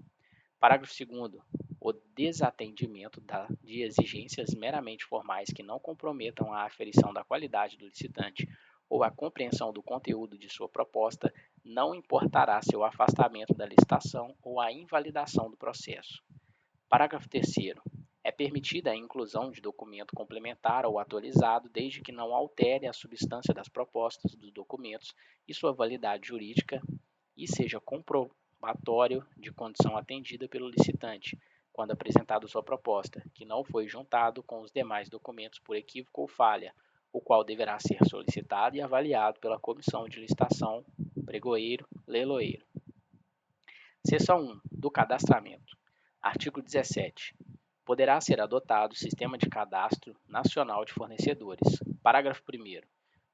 Parágrafo 2º. O desatendimento de exigências meramente formais que não comprometam a aferição da qualidade do licitante ou a compreensão do conteúdo de sua proposta não importará seu afastamento da licitação ou a invalidação do processo. Parágrafo 3º. É permitida a inclusão de documento complementar ou atualizado, desde que não altere a substância das propostas dos documentos e sua validade jurídica e seja comprobatório de condição atendida pelo licitante, quando apresentado sua proposta, que não foi juntado com os demais documentos por equívoco ou falha, o qual deverá ser solicitado e avaliado pela comissão de licitação, pregoeiro, leiloeiro. Seção 1. Do cadastramento. Artigo 17. Poderá ser adotado o Sistema de Cadastro Nacional de Fornecedores. Parágrafo 1º.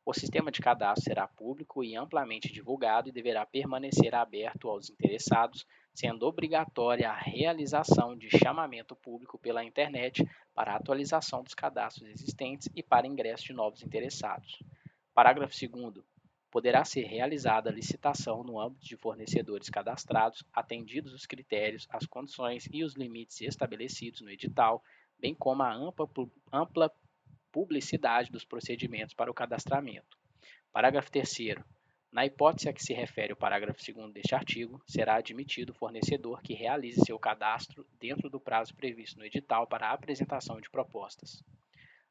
O sistema de cadastro será público e amplamente divulgado e deverá permanecer aberto aos interessados, sendo obrigatória a realização de chamamento público pela internet para atualização dos cadastros existentes e para ingresso de novos interessados. Parágrafo 2º. Poderá ser realizada a licitação no âmbito de fornecedores cadastrados, atendidos os critérios, as condições e os limites estabelecidos no edital, bem como a ampla publicidade dos procedimentos para o cadastramento. Parágrafo 3º. Na hipótese a que se refere o parágrafo 2º deste artigo, será admitido o fornecedor que realize seu cadastro dentro do prazo previsto no edital para a apresentação de propostas.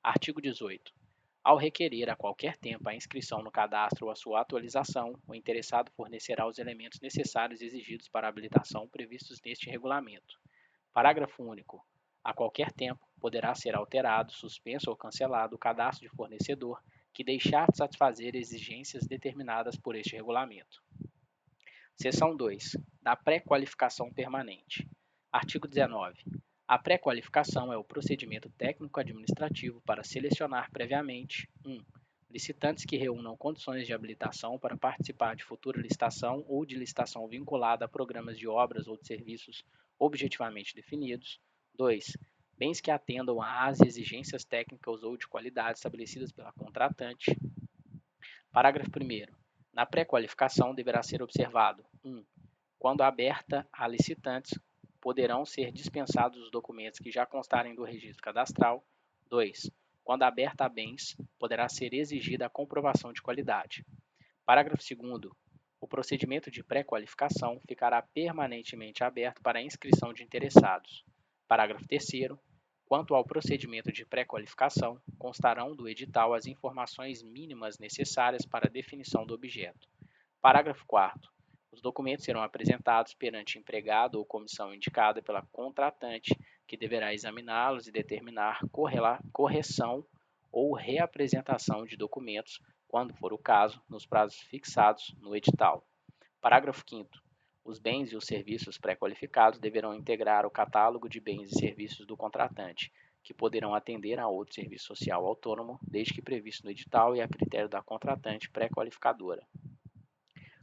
Artigo 18. Ao requerer a qualquer tempo a inscrição no cadastro ou a sua atualização, o interessado fornecerá os elementos necessários exigidos para a habilitação previstos neste regulamento. Parágrafo único. A qualquer tempo, poderá ser alterado, suspenso ou cancelado o cadastro de fornecedor que deixar de satisfazer exigências determinadas por este regulamento. Seção 2. Da pré-qualificação permanente. Artigo 19. A pré-qualificação é o procedimento técnico-administrativo para selecionar previamente 1. Licitantes que reúnam condições de habilitação para participar de futura licitação ou de licitação vinculada a programas de obras ou de serviços objetivamente definidos. 2. Bens que atendam às exigências técnicas ou de qualidade estabelecidas pela contratante. Parágrafo 1º. Na pré-qualificação deverá ser observado 1. Quando aberta a licitantes, poderão ser dispensados os documentos que já constarem do registro cadastral. 2. Quando aberta a bens, poderá ser exigida a comprovação de qualidade. Parágrafo 2º. O procedimento de pré-qualificação ficará permanentemente aberto para a inscrição de interessados. Parágrafo 3º. Quanto ao procedimento de pré-qualificação, constarão do edital as informações mínimas necessárias para a definição do objeto. Parágrafo 4º. Os documentos serão apresentados perante empregado ou comissão indicada pela contratante, que deverá examiná-los e determinar correção ou reapresentação de documentos, quando for o caso, nos prazos fixados no edital. Parágrafo 5º. Os bens e os serviços pré-qualificados deverão integrar o catálogo de bens e serviços do contratante, que poderão atender a outro serviço social autônomo, desde que previsto no edital e a critério da contratante pré-qualificadora.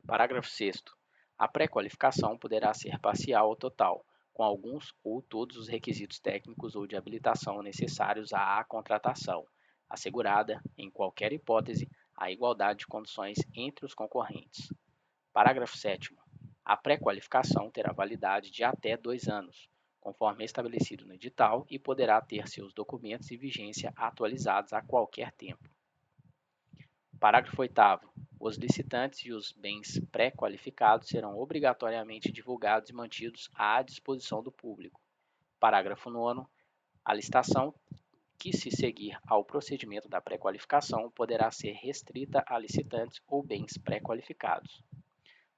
Parágrafo 6º. A pré-qualificação poderá ser parcial ou total, com alguns ou todos os requisitos técnicos ou de habilitação necessários à contratação, assegurada, em qualquer hipótese, a igualdade de condições entre os concorrentes. Parágrafo 7º. A pré-qualificação terá validade de até 2 anos, conforme estabelecido no edital, e poderá ter seus documentos e vigência atualizados a qualquer tempo. Parágrafo 8º. Os licitantes e os bens pré-qualificados serão obrigatoriamente divulgados e mantidos à disposição do público. Parágrafo 9º. A licitação que se seguir ao procedimento da pré-qualificação poderá ser restrita a licitantes ou bens pré-qualificados.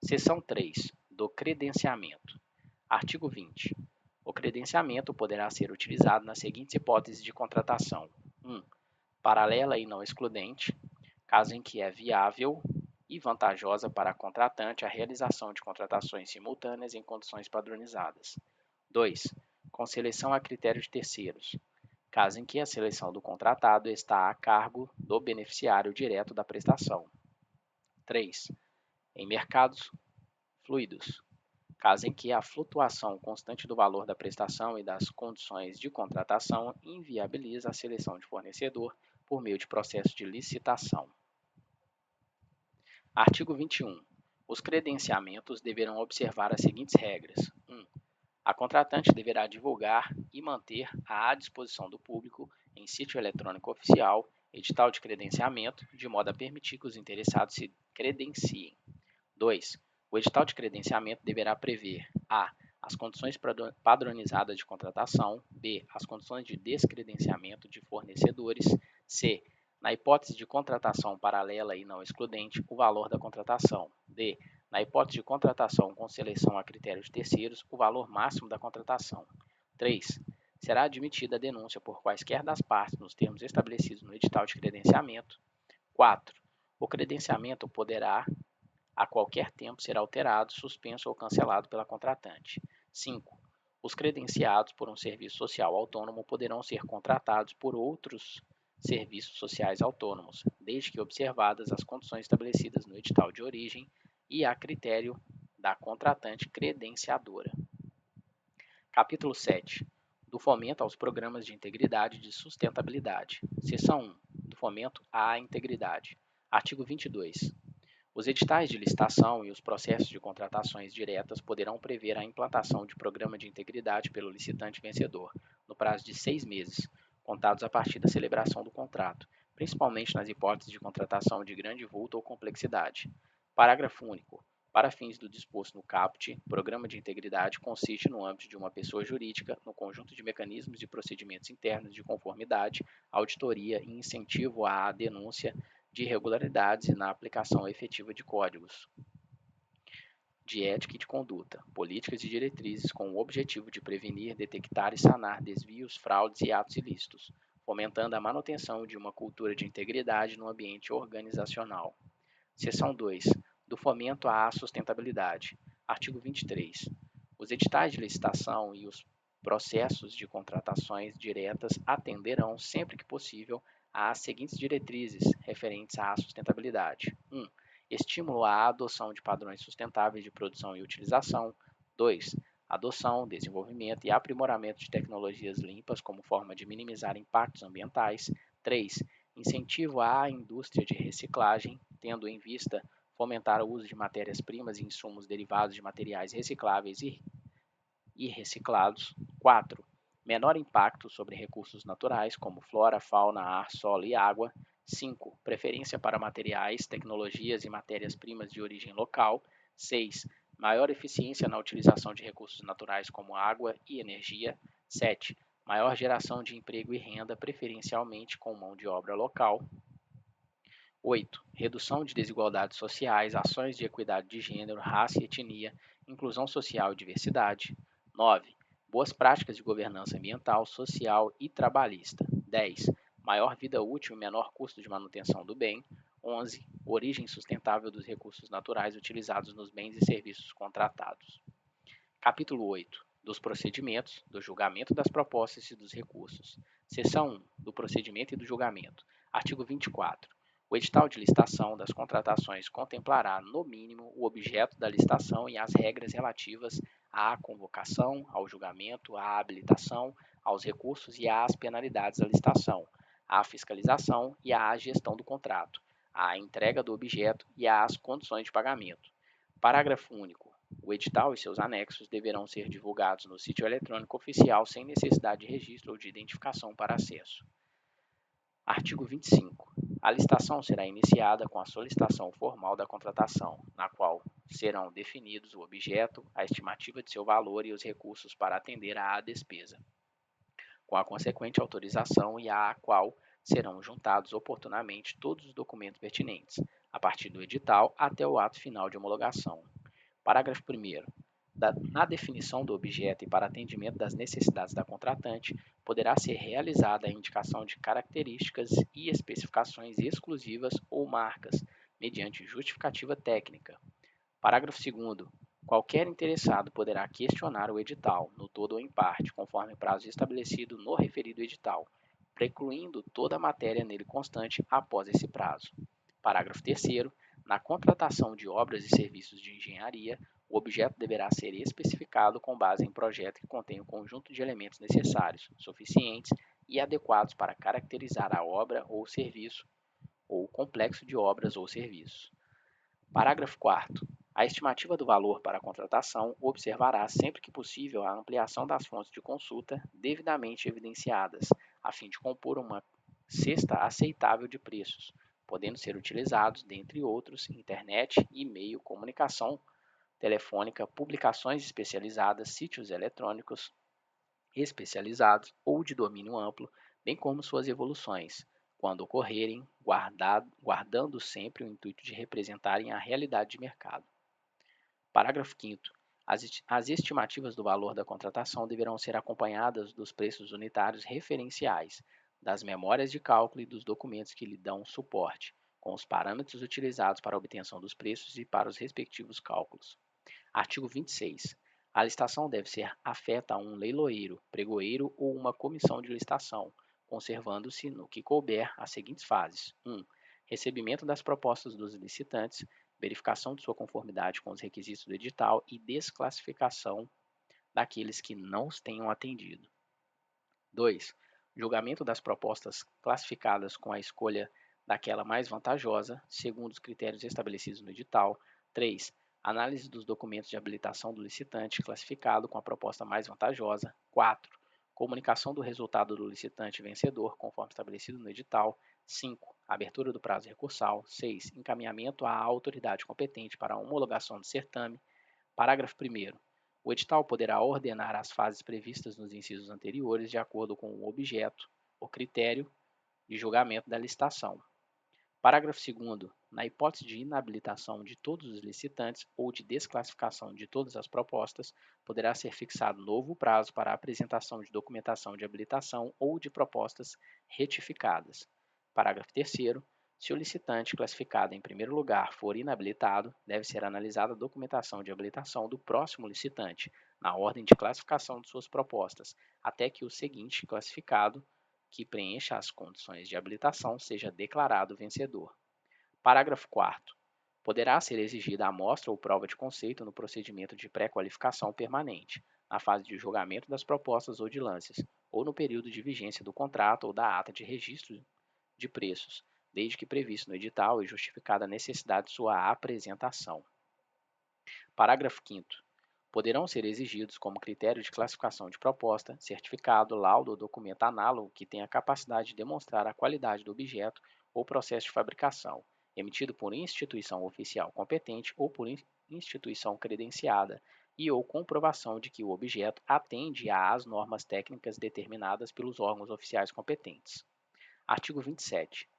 Seção 3. Do credenciamento. Artigo 20. O credenciamento poderá ser utilizado nas seguintes hipóteses de contratação. 1. Paralela e não excludente, caso em que é viável e vantajosa para a contratante a realização de contratações simultâneas em condições padronizadas. 2. Com seleção a critério de terceiros, caso em que a seleção do contratado está a cargo do beneficiário direto da prestação. 3. Em mercados fluidos, caso em que a flutuação constante do valor da prestação e das condições de contratação inviabiliza a seleção de fornecedor por meio de processo de licitação. Artigo 21. Os credenciamentos deverão observar as seguintes regras. 1. A contratante deverá divulgar e manter à disposição do público, em sítio eletrônico oficial, edital de credenciamento, de modo a permitir que os interessados se credenciem. 2. O edital de credenciamento deverá prever a. As condições padronizadas de contratação. B. As condições de descredenciamento de fornecedores. C. Na hipótese de contratação paralela e não excludente, o valor da contratação. D. Na hipótese de contratação com seleção a critério de terceiros, o valor máximo da contratação. 3. Será admitida a denúncia por quaisquer das partes nos termos estabelecidos no edital de credenciamento. 4. O credenciamento poderá a qualquer tempo ser alterado, suspenso ou cancelado pela contratante. 5. Os credenciados por um serviço social autônomo poderão ser contratados por outros serviços sociais autônomos, desde que observadas as condições estabelecidas no edital de origem e a critério da contratante credenciadora. Capítulo 7. Do fomento aos programas de integridade e de sustentabilidade. Seção 1. Do fomento à integridade. Artigo 22. Os editais de licitação e os processos de contratações diretas poderão prever a implantação de programa de integridade pelo licitante vencedor, no prazo de 6 meses, contados a partir da celebração do contrato, principalmente nas hipóteses de contratação de grande vulto ou complexidade. Parágrafo único. Para fins do disposto no caput, programa de integridade consiste no âmbito de uma pessoa jurídica, no conjunto de mecanismos e procedimentos internos de conformidade, auditoria e incentivo à denúncia de irregularidades e na aplicação efetiva de códigos de ética e de conduta, políticas e diretrizes com o objetivo de prevenir, detectar e sanar desvios, fraudes e atos ilícitos, fomentando a manutenção de uma cultura de integridade no ambiente organizacional. Seção 2. Do fomento à sustentabilidade. Artigo 23. Os editais de licitação e os processos de contratações diretas atenderão, sempre que possível, às seguintes diretrizes referentes à sustentabilidade. 1. Estímulo à adoção de padrões sustentáveis de produção e utilização. 2. Adoção, desenvolvimento e aprimoramento de tecnologias limpas como forma de minimizar impactos ambientais. 3. Incentivo à indústria de reciclagem, tendo em vista fomentar o uso de matérias-primas e insumos derivados de materiais recicláveis e reciclados. 4. Menor impacto sobre recursos naturais, como flora, fauna, ar, solo e água. 5. Preferência para materiais, tecnologias e matérias-primas de origem local. 6. Maior eficiência na utilização de recursos naturais como água e energia. 7. Maior geração de emprego e renda, preferencialmente com mão de obra local. 8. Redução de desigualdades sociais, ações de equidade de gênero, raça e etnia, inclusão social e diversidade. 9. Boas práticas de governança ambiental, social e trabalhista. 10. Maior vida útil e menor custo de manutenção do bem. 11. Origem sustentável dos recursos naturais utilizados nos bens e serviços contratados. Capítulo 8. Dos procedimentos, do julgamento das propostas e dos recursos. Seção 1. Do procedimento e do julgamento. Artigo 24. O edital de licitação das contratações contemplará, no mínimo, o objeto da licitação e as regras relativas à convocação, ao julgamento, à habilitação, aos recursos e às penalidades da licitação, à fiscalização e à gestão do contrato, à entrega do objeto e às condições de pagamento. Parágrafo único. O edital e seus anexos deverão ser divulgados no sítio eletrônico oficial sem necessidade de registro ou de identificação para acesso. Artigo 25. A licitação será iniciada com a solicitação formal da contratação, na qual serão definidos o objeto, a estimativa de seu valor e os recursos para atender à despesa, com a consequente autorização e à qual serão juntados oportunamente todos os documentos pertinentes, a partir do edital até o ato final de homologação. Parágrafo 1º. Na definição do objeto e para atendimento das necessidades da contratante, poderá ser realizada a indicação de características e especificações exclusivas ou marcas, mediante justificativa técnica. Parágrafo 2º. Qualquer interessado poderá questionar o edital, no todo ou em parte, conforme prazo estabelecido no referido edital, precluindo toda a matéria nele constante após esse prazo. Parágrafo 3º. Na contratação de obras e serviços de engenharia, o objeto deverá ser especificado com base em projeto que contém o conjunto de elementos necessários, suficientes e adequados para caracterizar a obra ou serviço ou o complexo de obras ou serviços. Parágrafo 4º. A estimativa do valor para a contratação observará sempre que possível a ampliação das fontes de consulta devidamente evidenciadas, a fim de compor uma cesta aceitável de preços, podendo ser utilizados, dentre outros, internet, e-mail, comunicação telefônica, publicações especializadas, sítios eletrônicos especializados ou de domínio amplo, bem como suas evoluções, quando ocorrerem, guardando sempre o intuito de representarem a realidade de mercado. Parágrafo 5º. As estimativas do valor da contratação deverão ser acompanhadas dos preços unitários referenciais, das memórias de cálculo e dos documentos que lhe dão suporte, com os parâmetros utilizados para a obtenção dos preços e para os respectivos cálculos. Artigo 26. A licitação deve ser afeta a um leiloeiro, pregoeiro ou uma comissão de licitação, conservando-se, no que couber, as seguintes fases: 1. Recebimento das propostas dos licitantes, verificação de sua conformidade com os requisitos do edital e desclassificação daqueles que não os tenham atendido. 2. Julgamento das propostas classificadas com a escolha daquela mais vantajosa, segundo os critérios estabelecidos no edital. 3. Análise dos documentos de habilitação do licitante classificado com a proposta mais vantajosa. 4. Comunicação do resultado do licitante vencedor, conforme estabelecido no edital. 5. Abertura do prazo recursal. 6. Encaminhamento à autoridade competente para a homologação do certame. Parágrafo 1º. O edital poderá ordenar as fases previstas nos incisos anteriores de acordo com o objeto, o critério de julgamento da licitação. Parágrafo 2º. Na hipótese de inabilitação de todos os licitantes ou de desclassificação de todas as propostas, poderá ser fixado novo prazo para a apresentação de documentação de habilitação ou de propostas retificadas. Parágrafo 3º. Se o licitante classificado em primeiro lugar for inabilitado, deve ser analisada a documentação de habilitação do próximo licitante, na ordem de classificação de suas propostas, até que o seguinte classificado, que preencha as condições de habilitação, seja declarado vencedor. Parágrafo 4º. Poderá ser exigida amostra ou prova de conceito no procedimento de pré-qualificação permanente, na fase de julgamento das propostas ou de lances, ou no período de vigência do contrato ou da ata de registro de preços, desde que previsto no edital e justificada a necessidade de sua apresentação. Parágrafo 5º. Poderão ser exigidos como critério de classificação de proposta, certificado, laudo ou documento análogo que tenha capacidade de demonstrar a qualidade do objeto ou processo de fabricação, emitido por instituição oficial competente ou por instituição credenciada, e ou comprovação de que o objeto atende às normas técnicas determinadas pelos órgãos oficiais competentes. Artigo 27.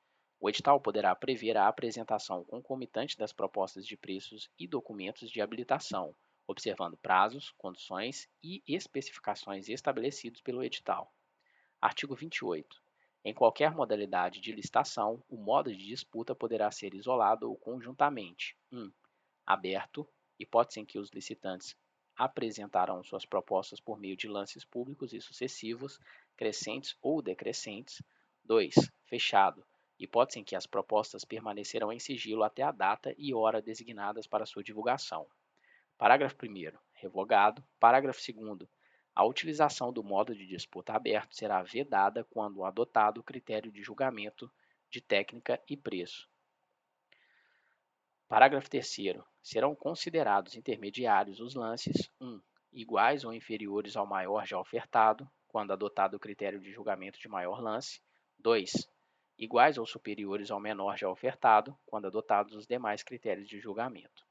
O edital poderá prever a apresentação concomitante das propostas de preços e documentos de habilitação, observando prazos, condições e especificações estabelecidos pelo edital. Artigo 28. Em qualquer modalidade de licitação, o modo de disputa poderá ser isolado ou conjuntamente. 1. Aberto, hipótese em que os licitantes apresentarão suas propostas por meio de lances públicos e sucessivos, crescentes ou decrescentes. 2. Fechado, hipótese em que as propostas permanecerão em sigilo até a data e hora designadas para sua divulgação. Parágrafo 1º. Revogado. Parágrafo 2º. A utilização do modo de disputa aberto será vedada quando adotado o critério de julgamento de técnica e preço. Parágrafo 3º. Serão considerados intermediários os lances 1. Iguais ou inferiores ao maior já ofertado, quando adotado o critério de julgamento de maior lance. 2. Iguais ou superiores ao menor já ofertado, quando adotados os demais critérios de julgamento.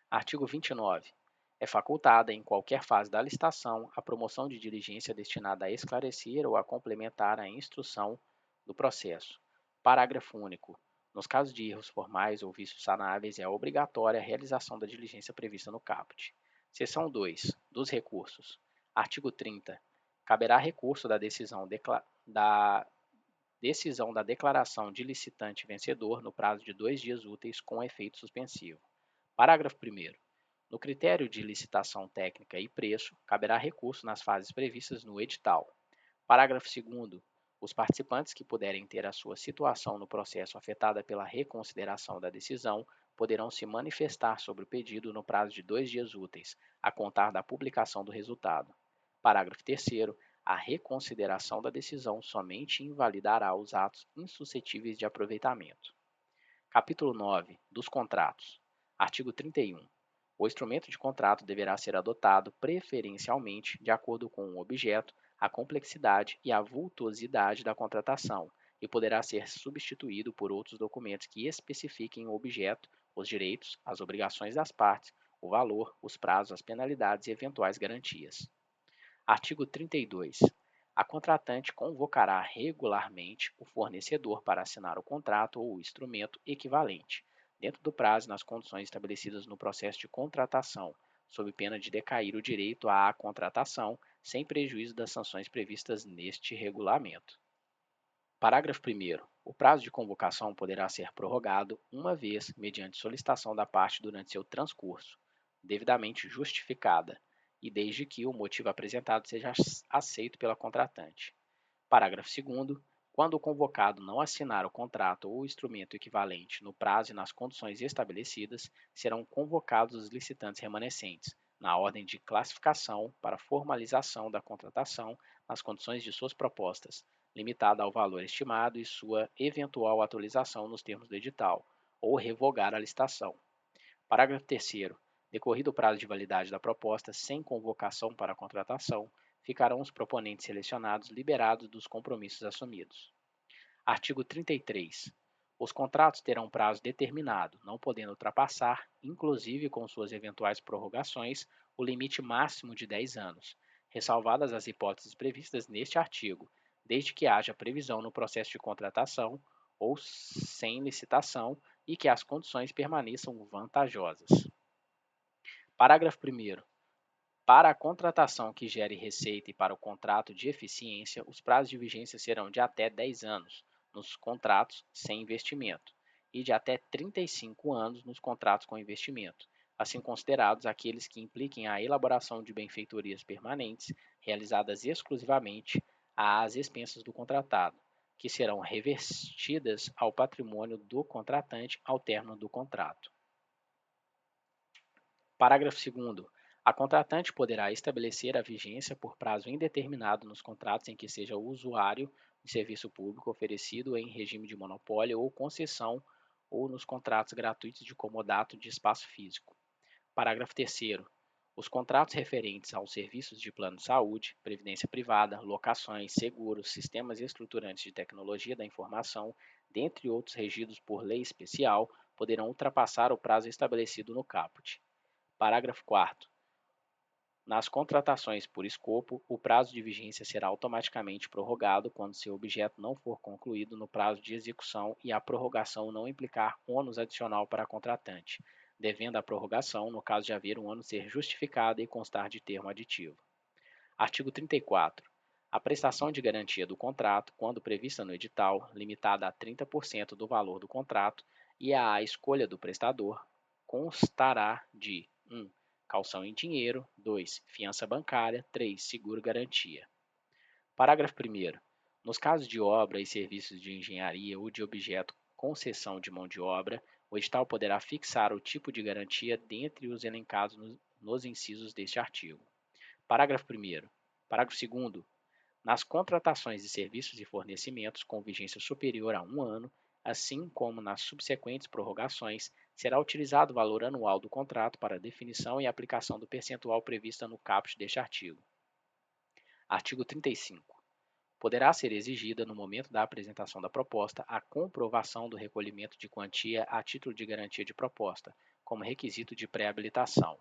Artigo 29. É facultada, em qualquer fase da licitação, a promoção de diligência destinada a esclarecer ou a complementar a instrução do processo. Parágrafo único. Nos casos de erros formais ou vícios sanáveis, é obrigatória a realização da diligência prevista no caput. Seção 2. Dos recursos. Artigo 30. Caberá recurso da decisão da declaração de licitante vencedor no prazo de 2 dias úteis com efeito suspensivo. Parágrafo 1º. No critério de licitação técnica e preço, caberá recurso nas fases previstas no edital. Parágrafo 2º. Os participantes que puderem ter a sua situação no processo afetada pela reconsideração da decisão poderão se manifestar sobre o pedido no prazo de 2 dias úteis, a contar da publicação do resultado. Parágrafo 3º. A reconsideração da decisão somente invalidará os atos insuscetíveis de aproveitamento. Capítulo 9. Dos contratos. Artigo 31. O instrumento de contrato deverá ser adotado preferencialmente de acordo com o objeto, a complexidade e a vultuosidade da contratação, e poderá ser substituído por outros documentos que especifiquem o objeto, os direitos, as obrigações das partes, o valor, os prazos, as penalidades e eventuais garantias. Artigo 32. A contratante convocará regularmente o fornecedor para assinar o contrato ou o instrumento equivalente, dentro do prazo e nas condições estabelecidas no processo de contratação, sob pena de decair o direito à contratação, sem prejuízo das sanções previstas neste regulamento. Parágrafo 1º. O prazo de convocação poderá ser prorrogado uma vez, mediante solicitação da parte durante seu transcurso, devidamente justificada, e desde que o motivo apresentado seja aceito pela contratante. Parágrafo 2º. Quando o convocado não assinar o contrato ou o instrumento equivalente no prazo e nas condições estabelecidas, serão convocados os licitantes remanescentes, na ordem de classificação para formalização da contratação nas condições de suas propostas, limitada ao valor estimado e sua eventual atualização nos termos do edital, ou revogar a licitação. Parágrafo 3º. Decorrido o prazo de validade da proposta sem convocação para a contratação, ficarão os proponentes selecionados liberados dos compromissos assumidos. Artigo 33. Os contratos terão prazo determinado, não podendo ultrapassar, inclusive com suas eventuais prorrogações, o limite máximo de 10 anos, ressalvadas as hipóteses previstas neste artigo, desde que haja previsão no processo de contratação ou sem licitação e que as condições permaneçam vantajosas. Parágrafo 1º. Para a contratação que gere receita e para o contrato de eficiência, os prazos de vigência serão de até 10 anos nos contratos sem investimento e de até 35 anos nos contratos com investimento, assim considerados aqueles que impliquem a elaboração de benfeitorias permanentes realizadas exclusivamente às expensas do contratado, que serão revertidas ao patrimônio do contratante ao término do contrato. Parágrafo 2º. A contratante poderá estabelecer a vigência por prazo indeterminado nos contratos em que seja usuário de serviço público oferecido em regime de monopólio ou concessão ou nos contratos gratuitos de comodato de espaço físico. Parágrafo 3º. Os contratos referentes aos serviços de plano de saúde, previdência privada, locações, seguros, sistemas estruturantes de tecnologia da informação, dentre outros regidos por lei especial, poderão ultrapassar o prazo estabelecido no caput. Parágrafo 4º. Nas contratações por escopo, o prazo de vigência será automaticamente prorrogado quando seu objeto não for concluído no prazo de execução e a prorrogação não implicar ônus adicional para a contratante, devendo a prorrogação, no caso de haver um ônus, ser justificada e constar de termo aditivo. Artigo 34. A prestação de garantia do contrato, quando prevista no edital, limitada a 30% do valor do contrato, e à escolha do prestador, constará de 1. Caução em dinheiro. 2. Fiança bancária. 3. Seguro-garantia. Parágrafo 1º. Nos casos de obra e serviços de engenharia ou de objeto concessão de mão de obra, o edital poderá fixar o tipo de garantia dentre os elencados nos incisos deste artigo. Parágrafo 1º. Parágrafo 2º. Nas contratações de serviços e fornecimentos com vigência superior a 1 ano, assim como nas subsequentes prorrogações, será utilizado o valor anual do contrato para definição e aplicação do percentual prevista no caput deste artigo. Artigo 35. Poderá ser exigida, no momento da apresentação da proposta, a comprovação do recolhimento de quantia a título de garantia de proposta, como requisito de pré-habilitação.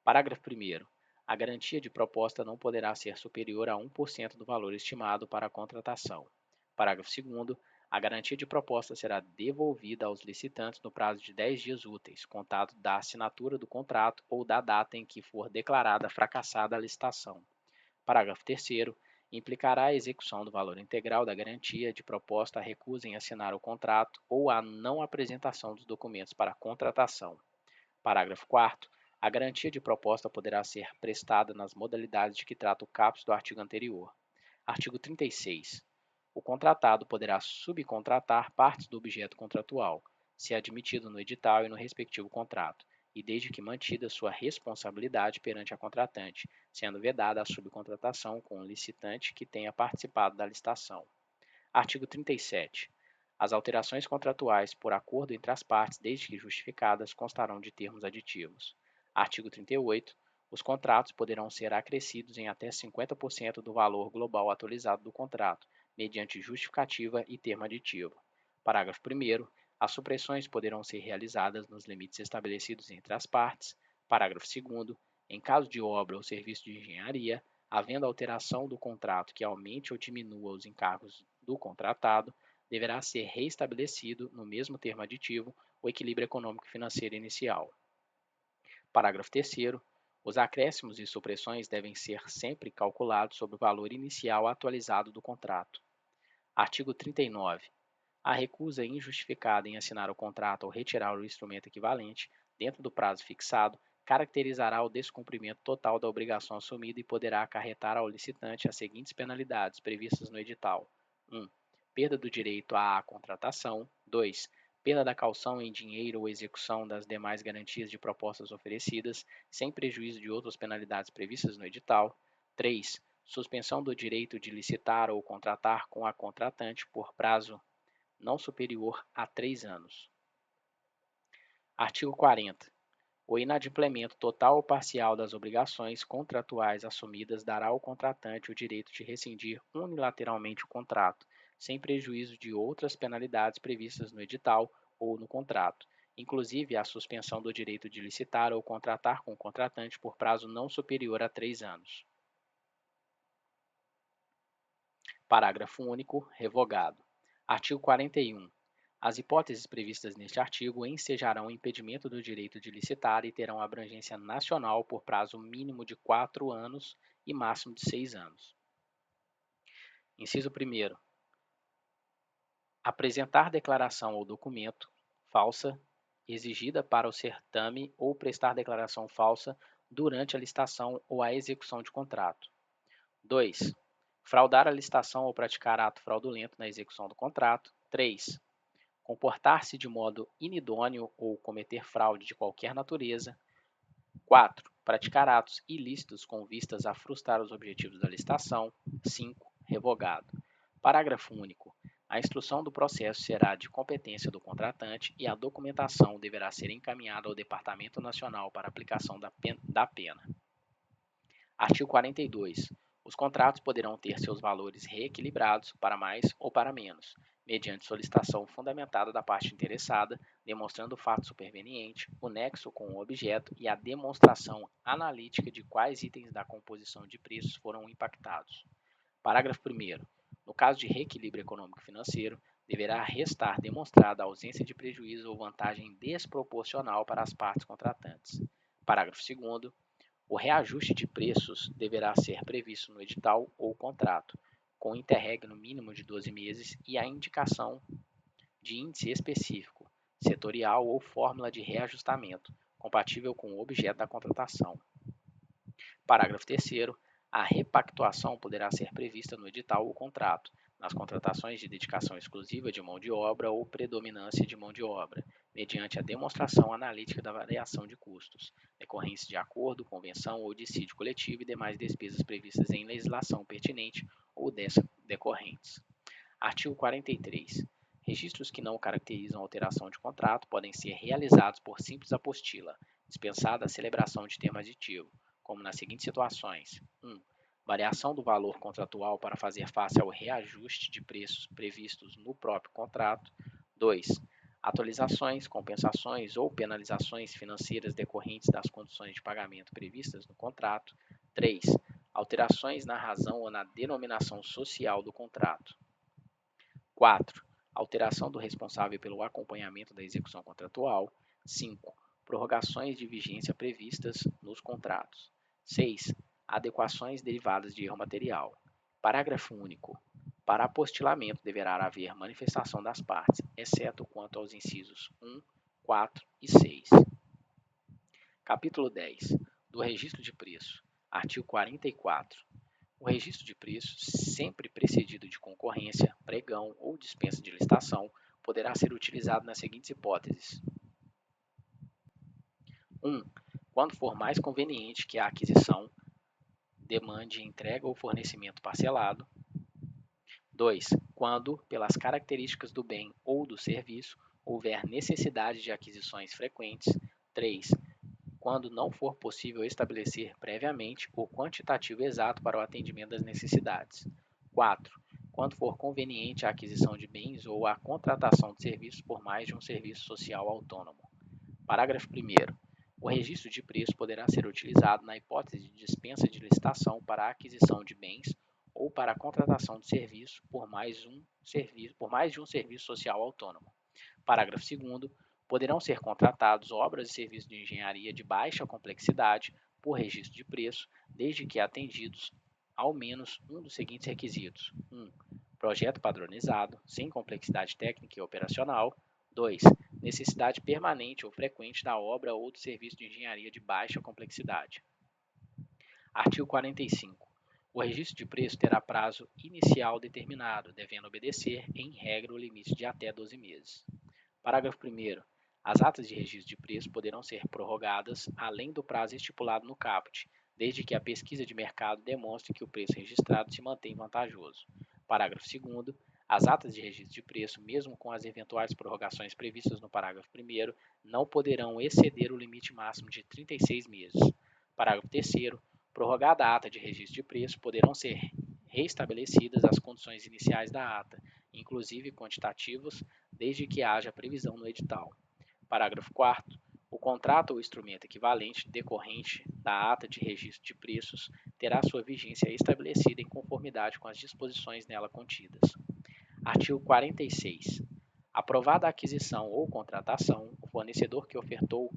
Parágrafo 1º. A garantia de proposta não poderá ser superior a 1% do valor estimado para a contratação. Parágrafo 2º. A garantia de proposta será devolvida aos licitantes no prazo de 10 dias úteis, contado da assinatura do contrato ou da data em que for declarada fracassada a licitação. Parágrafo 3º. Implicará a execução do valor integral da garantia de proposta a recusa em assinar o contrato ou a não apresentação dos documentos para a contratação. Parágrafo 4º. A garantia de proposta poderá ser prestada nas modalidades de que trata o caput do artigo anterior. Artigo 36. O contratado poderá subcontratar partes do objeto contratual, se admitido no edital e no respectivo contrato, e desde que mantida sua responsabilidade perante a contratante, sendo vedada a subcontratação com um licitante que tenha participado da licitação. Artigo 37. As alterações contratuais por acordo entre as partes, desde que justificadas, constarão de termos aditivos. Artigo 38. Os contratos poderão ser acrescidos em até 50% do valor global atualizado do contrato, mediante justificativa e termo aditivo. Parágrafo 1º. As supressões poderão ser realizadas nos limites estabelecidos entre as partes. Parágrafo 2º. Em caso de obra ou serviço de engenharia, havendo alteração do contrato que aumente ou diminua os encargos do contratado, deverá ser reestabelecido, no mesmo termo aditivo, o equilíbrio econômico e financeiro inicial. Parágrafo 3º. Os acréscimos e supressões devem ser sempre calculados sobre o valor inicial atualizado do contrato. Artigo 39. A recusa injustificada em assinar o contrato ou retirar o instrumento equivalente, dentro do prazo fixado, caracterizará o descumprimento total da obrigação assumida e poderá acarretar ao licitante as seguintes penalidades previstas no edital: 1. Perda do direito à contratação. 2. Perda da caução em dinheiro ou execução das demais garantias de propostas oferecidas, sem prejuízo de outras penalidades previstas no edital. 3. Suspensão do direito de licitar ou contratar com a contratante por prazo não superior a 3 anos. Artigo 40. O inadimplemento total ou parcial das obrigações contratuais assumidas dará ao contratante o direito de rescindir unilateralmente o contrato, sem prejuízo de outras penalidades previstas no edital ou no contrato, inclusive a suspensão do direito de licitar ou contratar com o contratante por prazo não superior a 3 anos. Parágrafo único, revogado. Artigo 41. As hipóteses previstas neste artigo ensejarão o impedimento do direito de licitar e terão abrangência nacional por prazo mínimo de 4 anos e máximo de 6 anos. Inciso 1º. Apresentar declaração ou documento falsa exigida para o certame ou prestar declaração falsa durante a licitação ou a execução de contrato. 2. Fraudar a licitação ou praticar ato fraudulento na execução do contrato. 3. Comportar-se de modo inidôneo ou cometer fraude de qualquer natureza. 4. Praticar atos ilícitos com vistas a frustrar os objetivos da licitação. 5. Revogado. Parágrafo único. A instrução do processo será de competência do contratante e a documentação deverá ser encaminhada ao Departamento Nacional para aplicação da pena. Artigo 42. Os contratos poderão ter seus valores reequilibrados para mais ou para menos, mediante solicitação fundamentada da parte interessada, demonstrando o fato superveniente, o nexo com o objeto e a demonstração analítica de quais itens da composição de preços foram impactados. Parágrafo 1º. No caso de reequilíbrio econômico-financeiro, deverá restar demonstrada a ausência de prejuízo ou vantagem desproporcional para as partes contratantes. Parágrafo 2º. O reajuste de preços deverá ser previsto no edital ou contrato, com interregno mínimo de 12 meses e a indicação de índice específico, setorial ou fórmula de reajustamento, compatível com o objeto da contratação. Parágrafo 3º. A repactuação poderá ser prevista no edital ou contrato, nas contratações de dedicação exclusiva de mão de obra ou predominância de mão de obra, mediante a demonstração analítica da variação de custos, decorrentes de acordo, convenção ou dissídio coletivo e demais despesas previstas em legislação pertinente ou dessa decorrentes. Artigo 43. Registros que não caracterizam alteração de contrato podem ser realizados por simples apostila, dispensada a celebração de termo aditivo, como nas seguintes situações: 1. Variação do valor contratual para fazer face ao reajuste de preços previstos no próprio contrato. 2. Atualizações, compensações ou penalizações financeiras decorrentes das condições de pagamento previstas no contrato. 3. Alterações na razão ou na denominação social do contrato. 4. Alteração do responsável pelo acompanhamento da execução contratual. 5. Prorrogações de vigência previstas nos contratos. 6. Adequações derivadas de erro material. Parágrafo único. Para apostilamento deverá haver manifestação das partes, exceto quanto aos incisos 1, 4 e 6. Capítulo 10. Do registro de preço. Artigo 44. O registro de preços, sempre precedido de concorrência, pregão ou dispensa de licitação, poderá ser utilizado nas seguintes hipóteses: 1. Quando for mais conveniente que a aquisição demande entrega ou fornecimento parcelado. 2. Quando, pelas características do bem ou do serviço, houver necessidade de aquisições frequentes. 3. Quando não for possível estabelecer previamente o quantitativo exato para o atendimento das necessidades. 4. Quando for conveniente a aquisição de bens ou a contratação de serviços por mais de um serviço social autônomo. Parágrafo 1º. O registro de preço poderá ser utilizado na hipótese de dispensa de licitação para a aquisição de bens ou para a contratação de serviço por mais de um serviço social autônomo. Parágrafo 2º. Poderão ser contratados obras e serviços de engenharia de baixa complexidade por registro de preço, desde que atendidos ao menos um dos seguintes requisitos: 1. Projeto padronizado, sem complexidade técnica e operacional. 2. Necessidade permanente ou frequente da obra ou do serviço de engenharia de baixa complexidade. Artigo 45. O registro de preço terá prazo inicial determinado, devendo obedecer, em regra, o limite de até 12 meses. Parágrafo 1º. As atas de registro de preço poderão ser prorrogadas além do prazo estipulado no caput, desde que a pesquisa de mercado demonstre que o preço registrado se mantém vantajoso. Parágrafo 2º. As atas de registro de preço, mesmo com as eventuais prorrogações previstas no parágrafo 1º, não poderão exceder o limite máximo de 36 meses. Parágrafo 3º. Prorrogada a ata de registro de preço, poderão ser reestabelecidas as condições iniciais da ata, inclusive quantitativos, desde que haja previsão no edital. Parágrafo 4º. O contrato ou instrumento equivalente decorrente da ata de registro de preços terá sua vigência estabelecida em conformidade com as disposições nela contidas. Artigo 46. Aprovada a aquisição ou contratação, o fornecedor que ofertou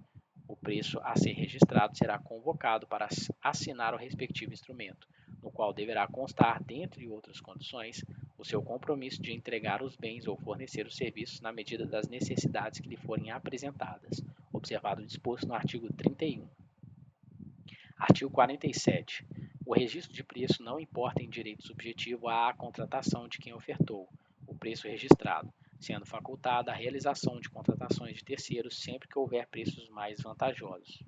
o preço a ser registrado será convocado para assinar o respectivo instrumento, no qual deverá constar, dentre outras condições, o seu compromisso de entregar os bens ou fornecer os serviços na medida das necessidades que lhe forem apresentadas, observado o disposto no artigo 31. Artigo 47. O registro de preço não importa em direito subjetivo à contratação de quem ofertou o preço registrado, sendo facultada a realização de contratações de terceiros sempre que houver preços mais vantajosos.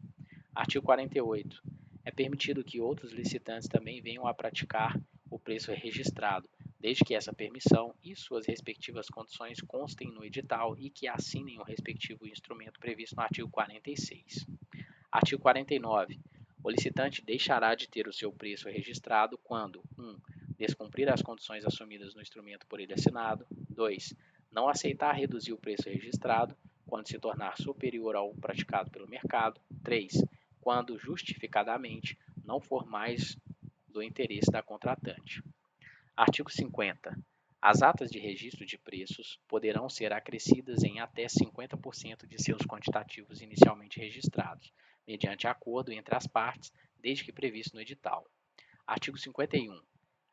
Artigo 48. É permitido que outros licitantes também venham a praticar o preço registrado, desde que essa permissão e suas respectivas condições constem no edital e que assinem o respectivo instrumento previsto no artigo 46. Artigo 49. O licitante deixará de ter o seu preço registrado quando 1. Descumprir as condições assumidas no instrumento por ele assinado. 2. Não aceitar reduzir o preço registrado quando se tornar superior ao praticado pelo mercado. 3. Quando justificadamente não for mais do interesse da contratante. Artigo 50. As atas de registro de preços poderão ser acrescidas em até 50% de seus quantitativos inicialmente registrados, mediante acordo entre as partes, desde que previsto no edital. Artigo 51.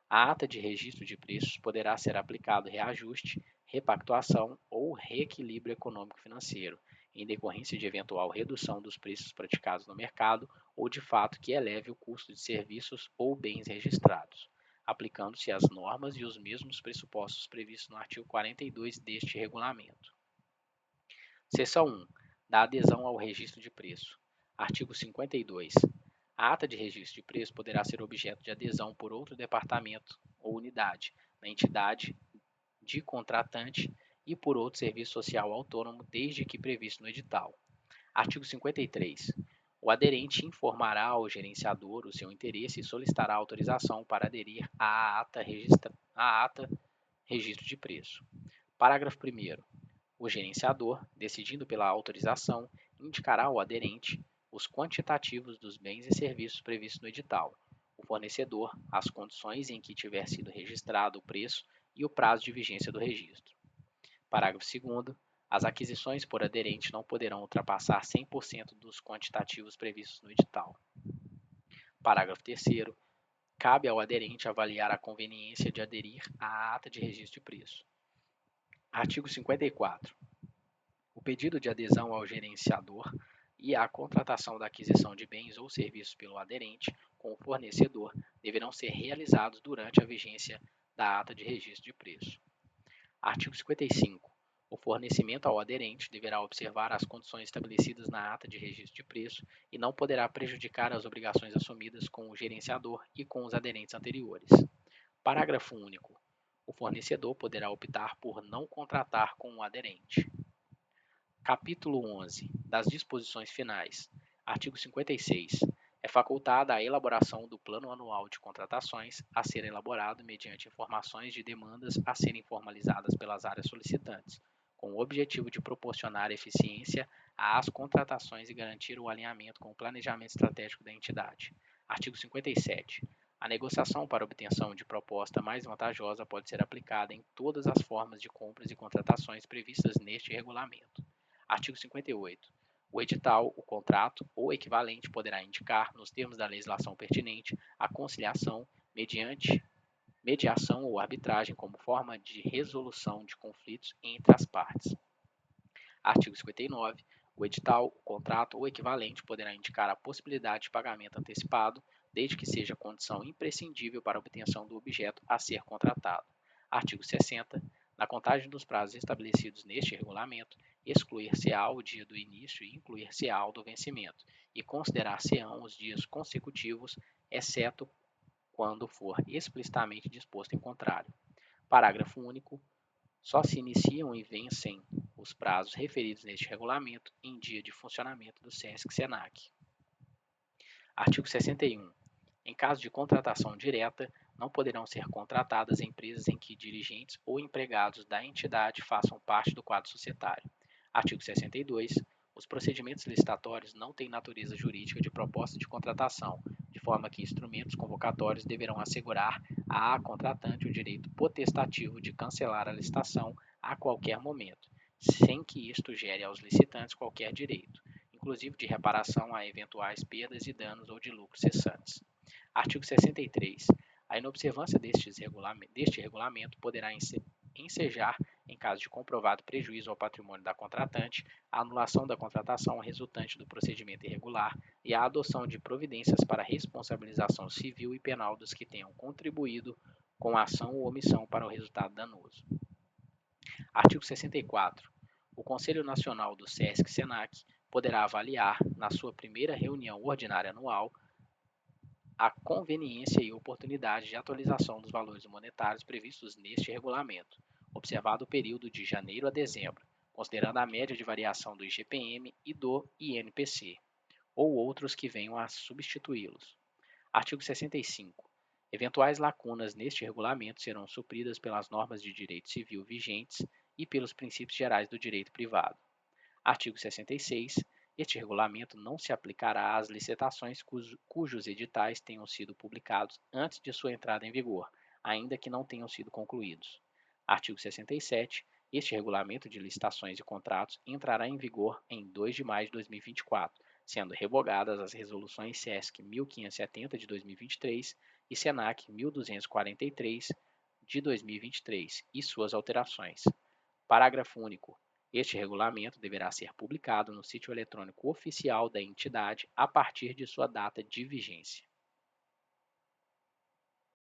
A ata de registro de preços poderá ser aplicado reajuste, repactuação ou reequilíbrio econômico-financeiro, em decorrência de eventual redução dos preços praticados no mercado ou de fato que eleve o custo de serviços ou bens registrados, aplicando-se as normas e os mesmos pressupostos previstos no artigo 42 deste regulamento. Seção 1. Da adesão ao registro de preço. Artigo 52. A ata de registro de preço poderá ser objeto de adesão por outro departamento ou unidade, na entidade de contratante e por outro serviço social autônomo, desde que previsto no edital. Artigo 53. O aderente informará ao gerenciador o seu interesse e solicitará autorização para aderir à ata registro de preço. Parágrafo 1º. O gerenciador, decidindo pela autorização, indicará ao aderente os quantitativos dos bens e serviços previstos no edital, o fornecedor, as condições em que tiver sido registrado o preço e o prazo de vigência do registro. Parágrafo 2º. As aquisições por aderente não poderão ultrapassar 100% dos quantitativos previstos no edital. Parágrafo 3º. Cabe ao aderente avaliar a conveniência de aderir à ata de registro de preço. Artigo 54. O pedido de adesão ao gerenciador e a contratação da aquisição de bens ou serviços pelo aderente com o fornecedor deverão ser realizados durante a vigência da ata de registro de preço. Artigo 55. O fornecimento ao aderente deverá observar as condições estabelecidas na ata de registro de preço e não poderá prejudicar as obrigações assumidas com o gerenciador e com os aderentes anteriores. Parágrafo único. O fornecedor poderá optar por não contratar com o aderente. Capítulo 11. Das disposições finais. Artigo 56. É facultada a elaboração do Plano Anual de Contratações, a ser elaborado mediante informações de demandas a serem formalizadas pelas áreas solicitantes, com o objetivo de proporcionar eficiência às contratações e garantir o alinhamento com o planejamento estratégico da entidade. Artigo 57. A negociação para obtenção de proposta mais vantajosa pode ser aplicada em todas as formas de compras e contratações previstas neste regulamento. Artigo 58. O edital, o contrato ou equivalente poderá indicar, nos termos da legislação pertinente, a conciliação mediante mediação ou arbitragem como forma de resolução de conflitos entre as partes. Artigo 59. O edital, o contrato ou equivalente poderá indicar a possibilidade de pagamento antecipado, desde que seja condição imprescindível para a obtenção do objeto a ser contratado. Artigo 60. Na contagem dos prazos estabelecidos neste regulamento, excluir-se-á o dia do início e incluir-se-á o do vencimento, e considerar-se-ão os dias consecutivos, exceto quando for explicitamente disposto em contrário. Parágrafo único. Só se iniciam e vencem os prazos referidos neste regulamento em dia de funcionamento do SESC-SENAC. Artigo 61. Em caso de contratação direta, não poderão ser contratadas empresas em que dirigentes ou empregados da entidade façam parte do quadro societário. Artigo 62. Os procedimentos licitatórios não têm natureza jurídica de proposta de contratação, de forma que instrumentos convocatórios deverão assegurar à contratante o direito potestativo de cancelar a licitação a qualquer momento, sem que isto gere aos licitantes qualquer direito, inclusive de reparação a eventuais perdas e danos ou de lucros cessantes. Artigo 63. A inobservância deste regulamento poderá ensejar, em caso de comprovado prejuízo ao patrimônio da contratante, a anulação da contratação resultante do procedimento irregular e a adoção de providências para responsabilização civil e penal dos que tenham contribuído com a ação ou omissão para o resultado danoso. Artigo 64. O Conselho Nacional do SESC-SENAC poderá avaliar, na sua primeira reunião ordinária anual, a conveniência e oportunidade de atualização dos valores monetários previstos neste regulamento, observado o período de janeiro a dezembro, considerando a média de variação do IGPM e do INPC, ou outros que venham a substituí-los. Artigo 65. Eventuais lacunas neste regulamento serão supridas pelas normas de direito civil vigentes e pelos princípios gerais do direito privado. Artigo 66. Este regulamento não se aplicará às licitações cujos editais tenham sido publicados antes de sua entrada em vigor, ainda que não tenham sido concluídos. Artigo 67. Este regulamento de licitações e contratos entrará em vigor em 2 de maio de 2024, sendo revogadas as resoluções SESC 1570 de 2023 e SENAC 1243 de 2023 e suas alterações. Parágrafo único. Este regulamento deverá ser publicado no sítio eletrônico oficial da entidade a partir de sua data de vigência.